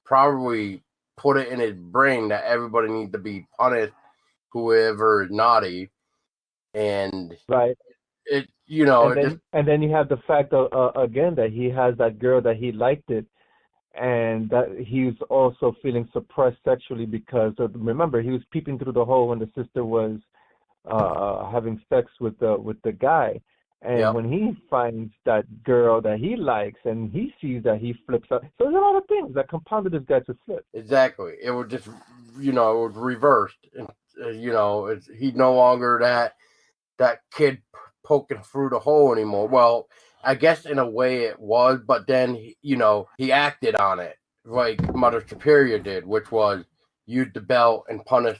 probably put it in his brain that everybody needs to be punished, whoever is naughty. And right. And then you have the fact of, again, that he has that girl that he liked it, and that he's also feeling suppressed sexually because remember, he was peeping through the hole when the sister was having sex with the guy, and when he finds that girl that he likes and he sees that, he flips out. So there's a lot of things that compounded this guy to flip. Exactly. It was just it was reversed. He's no longer that kid poking through the hole anymore. Well, I guess in a way it was, but then he acted on it like Mother Superior did, which was use the belt and punish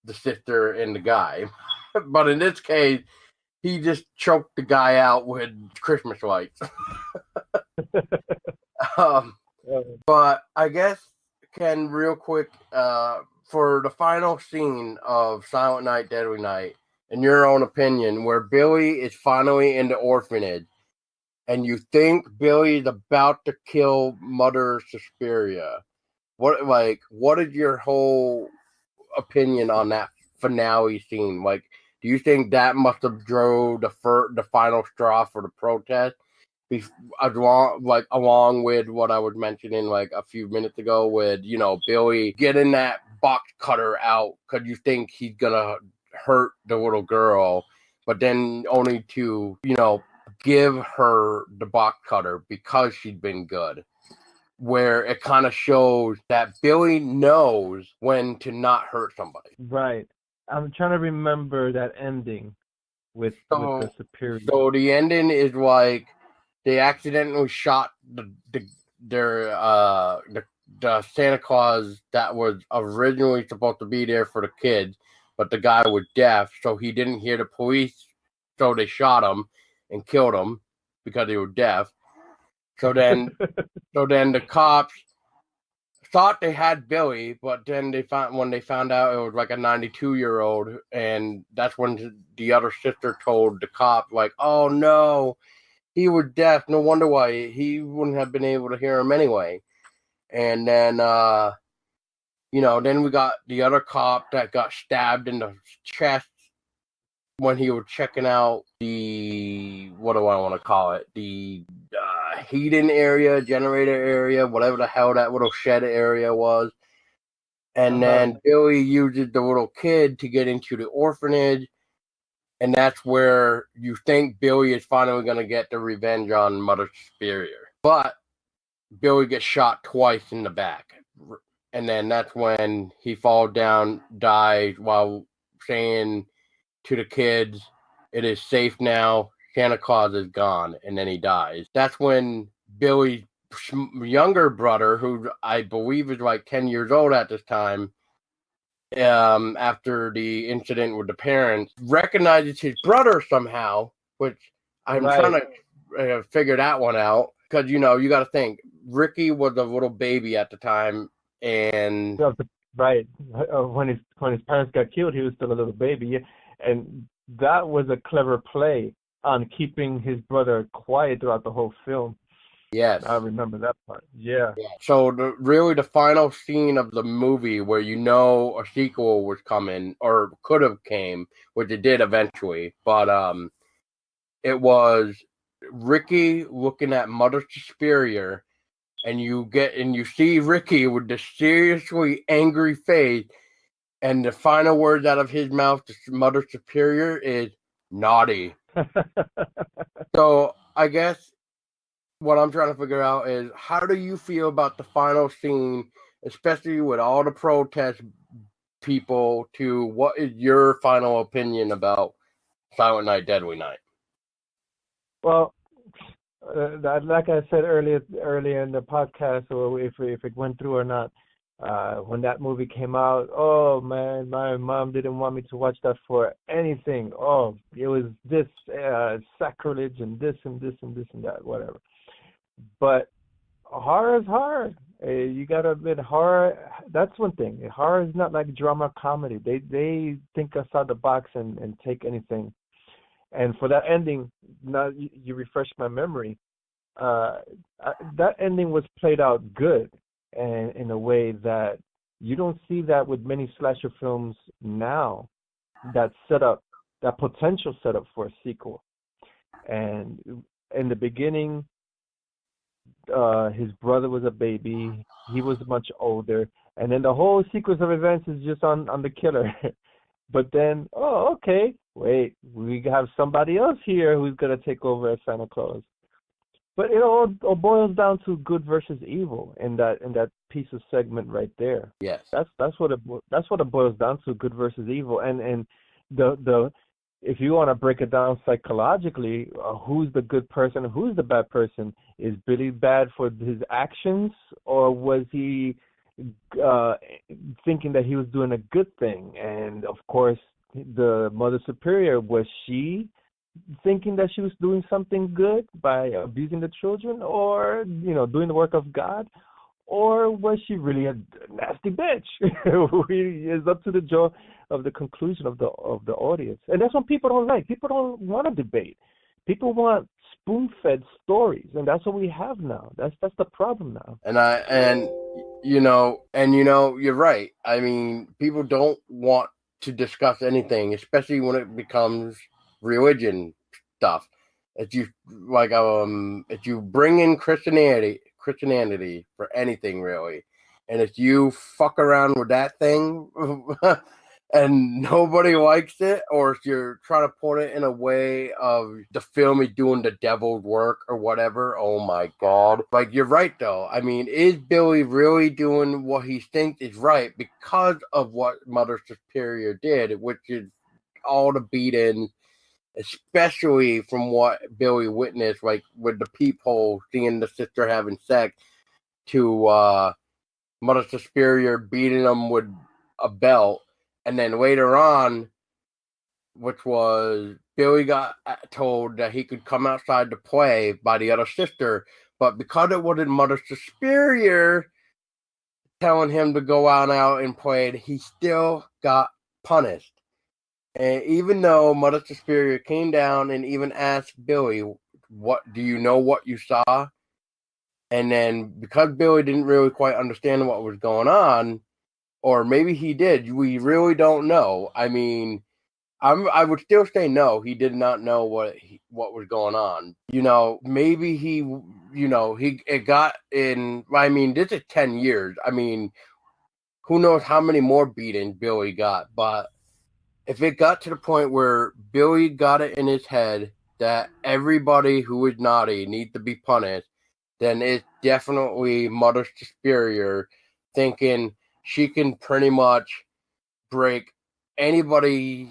the sister and the guy. But in this case, he just choked the guy out with Christmas lights. But I guess, Ken, real quick, for the final scene of Silent Night, Deadly Night, in your own opinion, where Billy is finally in the orphanage, and you think Billy's about to kill Mother Suspiria, what is your whole opinion on that finale scene? Like, do you think that must have drove the final straw for the protest? Along with what I was mentioning like a few minutes ago, with Billy getting that box cutter out because you think he's gonna hurt the little girl, but then only to give her the box cutter because she'd been good. Where it kind of shows that Billy knows when to not hurt somebody. Right. I'm trying to remember that ending with the Superior. So the ending is like they accidentally shot the Santa Claus that was originally supposed to be there for the kids, but the guy was deaf, so he didn't hear the police, so they shot him and killed him because he was deaf. So then the cops thought they had Billy, but then when they found out it was like a 92-year-old, and that's when the other sister told the cop, like, "Oh no, he was deaf. No wonder why he wouldn't have been able to hear him anyway." And then then we got the other cop that got stabbed in the chest when he was checking out the, what do I want to call it, the heating area, generator area, whatever the hell that little shed area was. And then Billy uses the little kid to get into the orphanage, and that's where you think Billy is finally going to get the revenge on Mother Superior. But Billy gets shot twice in the back, and then that's when he falls down, dies, while saying to the kids, "It is safe now. Santa Claus is gone," and then he dies. That's when Billy's younger brother, who I believe is like 10 years old at this time, after the incident with the parents, recognizes his brother somehow, which I'm trying to figure that one out, because you got to think Ricky was a little baby at the time, and right when his parents got killed, he was still a little baby, and that was a clever play on keeping his brother quiet throughout the whole film. Yes, I remember that part. Yeah. So the final scene of the movie where a sequel was coming, or could have came, which it did eventually, but it was Ricky looking at Mother Superior, and you see Ricky with this seriously angry face, and the final words out of his mouth to Mother Superior is naughty. So I guess what I'm trying to figure out is, how do you feel about the final scene, especially with all the protest people, to what is your final opinion about Silent Night, Deadly Night? Well, like I said earlier in the podcast, or if it went through or not, when that movie came out, oh man, my mom didn't want me to watch that for anything. Oh, it was this sacrilege and this and this and this and that, whatever. But horror is horror. You gotta admit, horror. That's one thing. Horror is not like drama comedy. They think outside the box and take anything. And for that ending, now you refresh my memory. That ending was played out good, and in a way that you don't see that with many slasher films now. That potential setup for a sequel. And in the beginning, his brother was a baby. He was much older, and then the whole sequence of events is just on the killer. But then, oh, okay, wait, we have somebody else here who's gonna take over as Santa Claus. But it all boils down to good versus evil in that piece of segment right there. Yes, that's what it boils down to, good versus evil. And the if you want to break it down psychologically, who's the good person, who's the bad person? Is Billy bad for his actions, or was he thinking that he was doing a good thing? And of course, the Mother Superior, was she thinking that she was doing something good by abusing the children, or doing the work of God? or was she really a nasty bitch? It's up to the jaw of the conclusion of the audience, and that's what people don't like. People don't want to debate. People want spoon-fed stories, and that's what we have now. That's the problem now. And you're right. I mean, people don't want to discuss anything, especially when it becomes religion stuff. If you bring in Christianity for anything really, and if you fuck around with that thing and nobody likes it, or if you're trying to put it in a way of the film is doing the devil's work or whatever, oh my God. Like, you're right though. I mean, is Billy really doing what he thinks is right because of what Mother Superior did, which is all the beatings, especially from what Billy witnessed, like with the peephole, seeing the sister having sex, to Mother Superior beating him with a belt. And then later on, which was Billy got told that he could come outside to play by the other sister, but because it wasn't Mother Superior telling him to go out and play, he still got punished. And even though Mother Superior came down and even asked Billy, "What do you know what you saw?" And then because Billy didn't really quite understand what was going on, or maybe he did, we really don't know. I mean, I would still say no. He did not know what was going on. Maybe it got in. I mean, this is 10 years. I mean, who knows how many more beatings Billy got? But if it got to the point where Billy got it in his head that everybody who is naughty needs to be punished, then it's definitely Mother Superior thinking she can pretty much break anybody's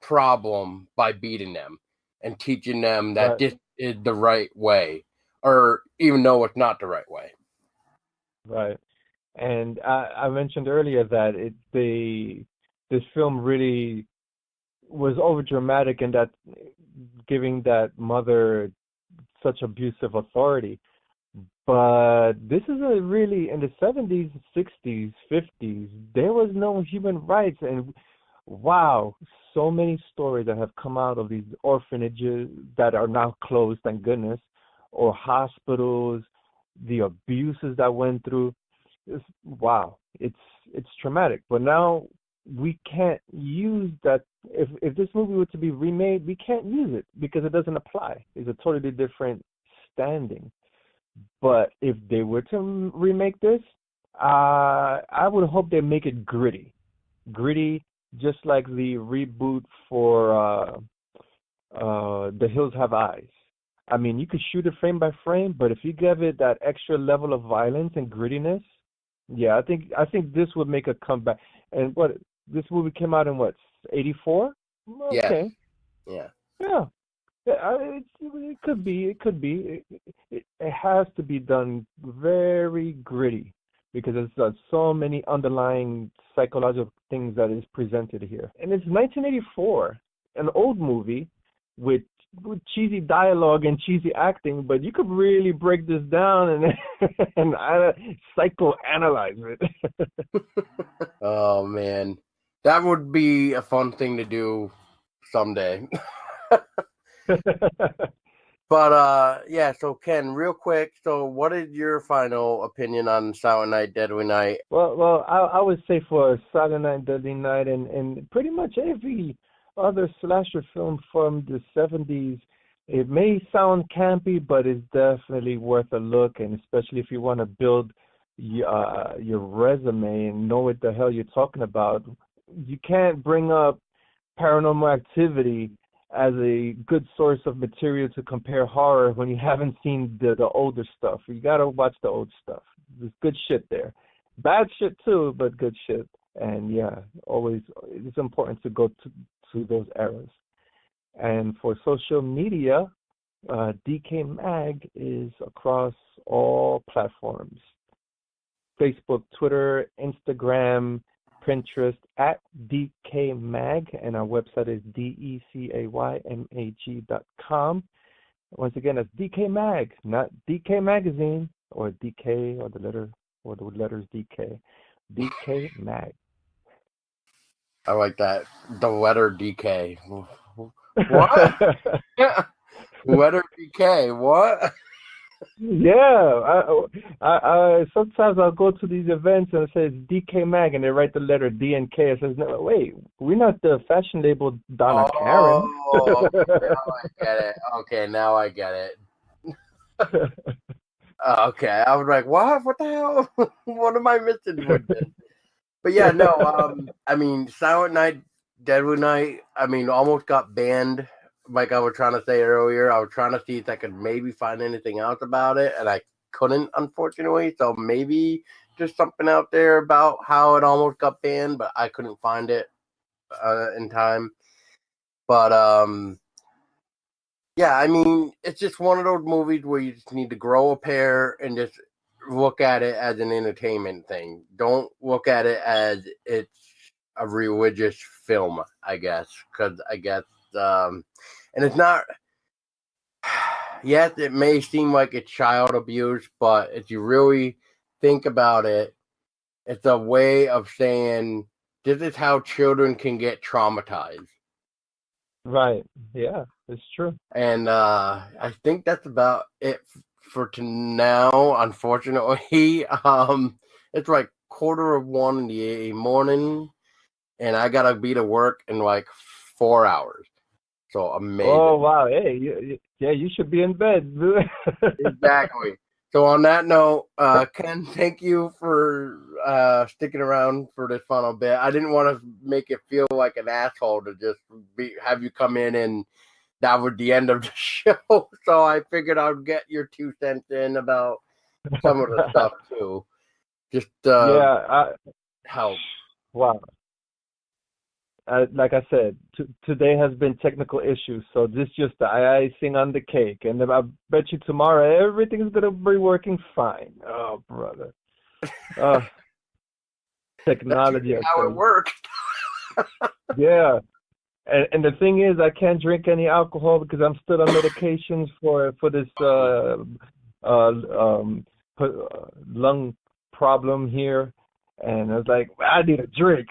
problem by beating them and teaching them that this is the right way, or even though it's not the right way. Right. And I mentioned earlier that this film really was over dramatic in that giving that mother such abusive authority. But this is a really, in the 70s, 60s, 50s, there was no human rights. And wow, so many stories that have come out of these orphanages that are now closed, thank goodness, or hospitals, the abuses that went through. Wow, it's traumatic. But now we can't use that. If this movie were to be remade, we can't use it because it doesn't apply. It's a totally different standing. But if they were to remake this, I would hope they make it gritty, just like the reboot for The Hills Have Eyes. I mean, you could shoot it frame by frame, but if you give it that extra level of violence and grittiness, yeah, I think this would make a comeback. And this movie came out in 84? Okay. Yeah. Yeah. It could be. It has to be done very gritty because there's so many underlying psychological things that is presented here. And it's 1984, an old movie with cheesy dialogue and cheesy acting, but you could really break this down and psychoanalyze it. Oh man, that would be a fun thing to do someday. But yeah, so Ken, real quick, so what is your final opinion on Silent Night, Deadly Night? Well, I would say for Silent Night, Deadly Night, and pretty much every other slasher film from the 70s, it may sound campy, but it's definitely worth a look, and especially if you want to build your resume and know what the hell you're talking about. You can't bring up Paranormal Activity as a good source of material to compare horror when you haven't seen the older stuff. You gotta watch the old stuff. There's good shit there. Bad shit too, but good shit. And yeah, always it's important to go to those eras. And for social media, DK Mag is across all platforms. Facebook, Twitter, Instagram, Pinterest at DK Mag, and our website is DECAYMAG.com. Once again, that's DK Mag, not DK Magazine or DK or the letter or the letters DK. DK Mag. I like that. The letter DK. What? Letter DK. What? Yeah, I sometimes I'll go to these events and it says DK Mag and they write the letter D and K. It says, no, wait, we're not the fashion label Donna Karen. Oh, now I get it. Okay, now I get it. Okay, I was like, what? What the hell? What am I missing with this? But yeah, no. I mean, Silent Night, Deadly Night. I mean, almost got banned. Like I was trying to say earlier, I was trying to see if I could maybe find anything else about it, and I couldn't, unfortunately. So maybe there's something out there about how it almost got banned, but I couldn't find it in time. But yeah, I mean, it's just one of those movies where you just need to grow a pair and just look at it as an entertainment thing. Don't look at it as it's a religious film, I guess, because I guess, and it's not. Yes, it may seem like it's child abuse, but if you really think about it, it's a way of saying this is how children can get traumatized. Right. Yeah, it's true. And I think that's about it for now. Unfortunately, it's like 1:15 in the morning, and I gotta be to work in like 4 hours. So amazing. Oh wow! Hey, yeah, you should be in bed. Exactly. So on that note, Ken, thank you for sticking around for this final bit. I didn't want to make it feel like an asshole to just have you come in and that was the end of the show. So I figured I'd get your 2 cents in about some of the stuff too. Just help. Wow. Like I said, today has been technical issues, so this just the icing on the cake. And I bet you tomorrow everything's gonna be working fine. Oh, brother. Technology. That's how it works. Yeah. And the thing is, I can't drink any alcohol because I'm still on medications for this lung problem here, and I was like, I need a drink.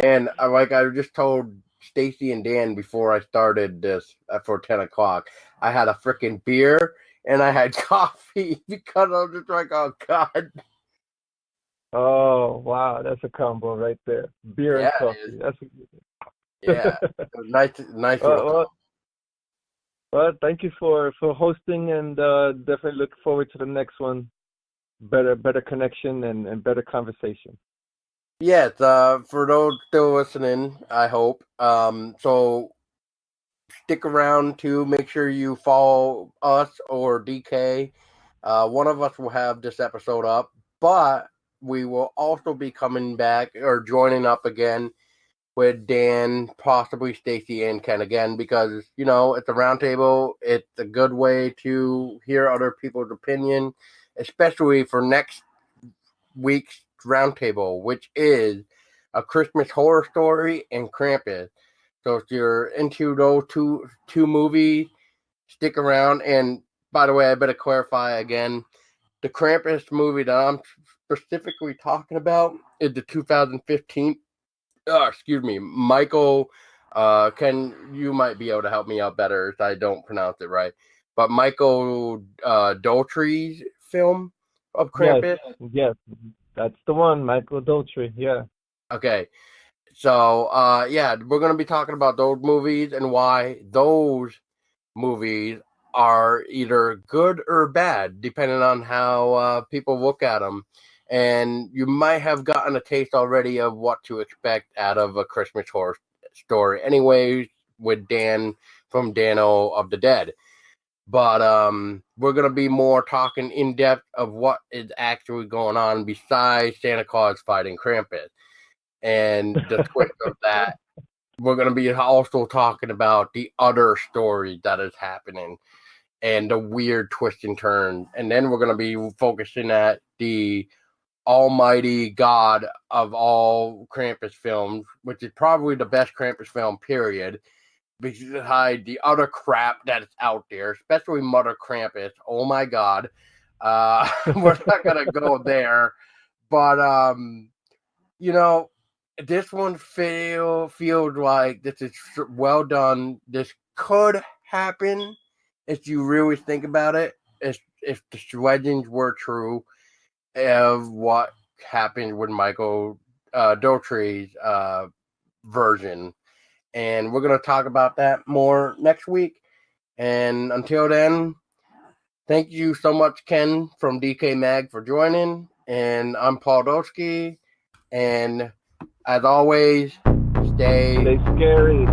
Man, I just told Stacy and Dan before I started this for 10 o'clock, I had a freaking beer and I had coffee because I was just like, oh God. Oh wow, that's a combo right there. Beer and coffee. That's yeah. Nice. Well, thank you for hosting, and definitely look forward to the next one. Better connection and better conversation. Yes, for those still listening, I hope. So stick around to make sure you follow us or DK. One of us will have this episode up, but we will also be coming back or joining up again with Dan, possibly Stacy and Ken again, because, you know, it's a roundtable. It's a good way to hear other people's opinion, especially for next week's roundtable, which is A Christmas Horror Story and Krampus. So if you're into those two movies, stick around. And by the way, I better clarify again, the Krampus movie that I'm specifically talking about is the 2015. Michael. Ken, you might be able to help me out better if I don't pronounce it right. But Michael Dougherty's film of Krampus. Yes, that's the one, Michael Dougherty. Yeah. Okay. So, we're going to be talking about those movies and why those movies are either good or bad, depending on how people look at them. And you might have gotten a taste already of what to expect out of A Christmas Horror Story, anyways, with Dan from Dano of the Dead. But we're going to be more talking in depth of what is actually going on besides Santa Claus fighting Krampus. And the twist of that, we're going to be also talking about the other story that is happening and the weird twist and turn. And then we're going to be focusing at the almighty God of all Krampus films, which is probably the best Krampus film, period, beside the other crap that is out there, especially Mother Krampus. Oh my God. We're not gonna go there, but you know, this one feels like this is well done. This could happen if you really think about it. If the legends were true of what happened with Michael Dotrie's version, and we're gonna talk about that more next week. And until then, thank you so much, Ken from DK Mag, for joining. And I'm Paul Doski. And as always, stay Stay scary.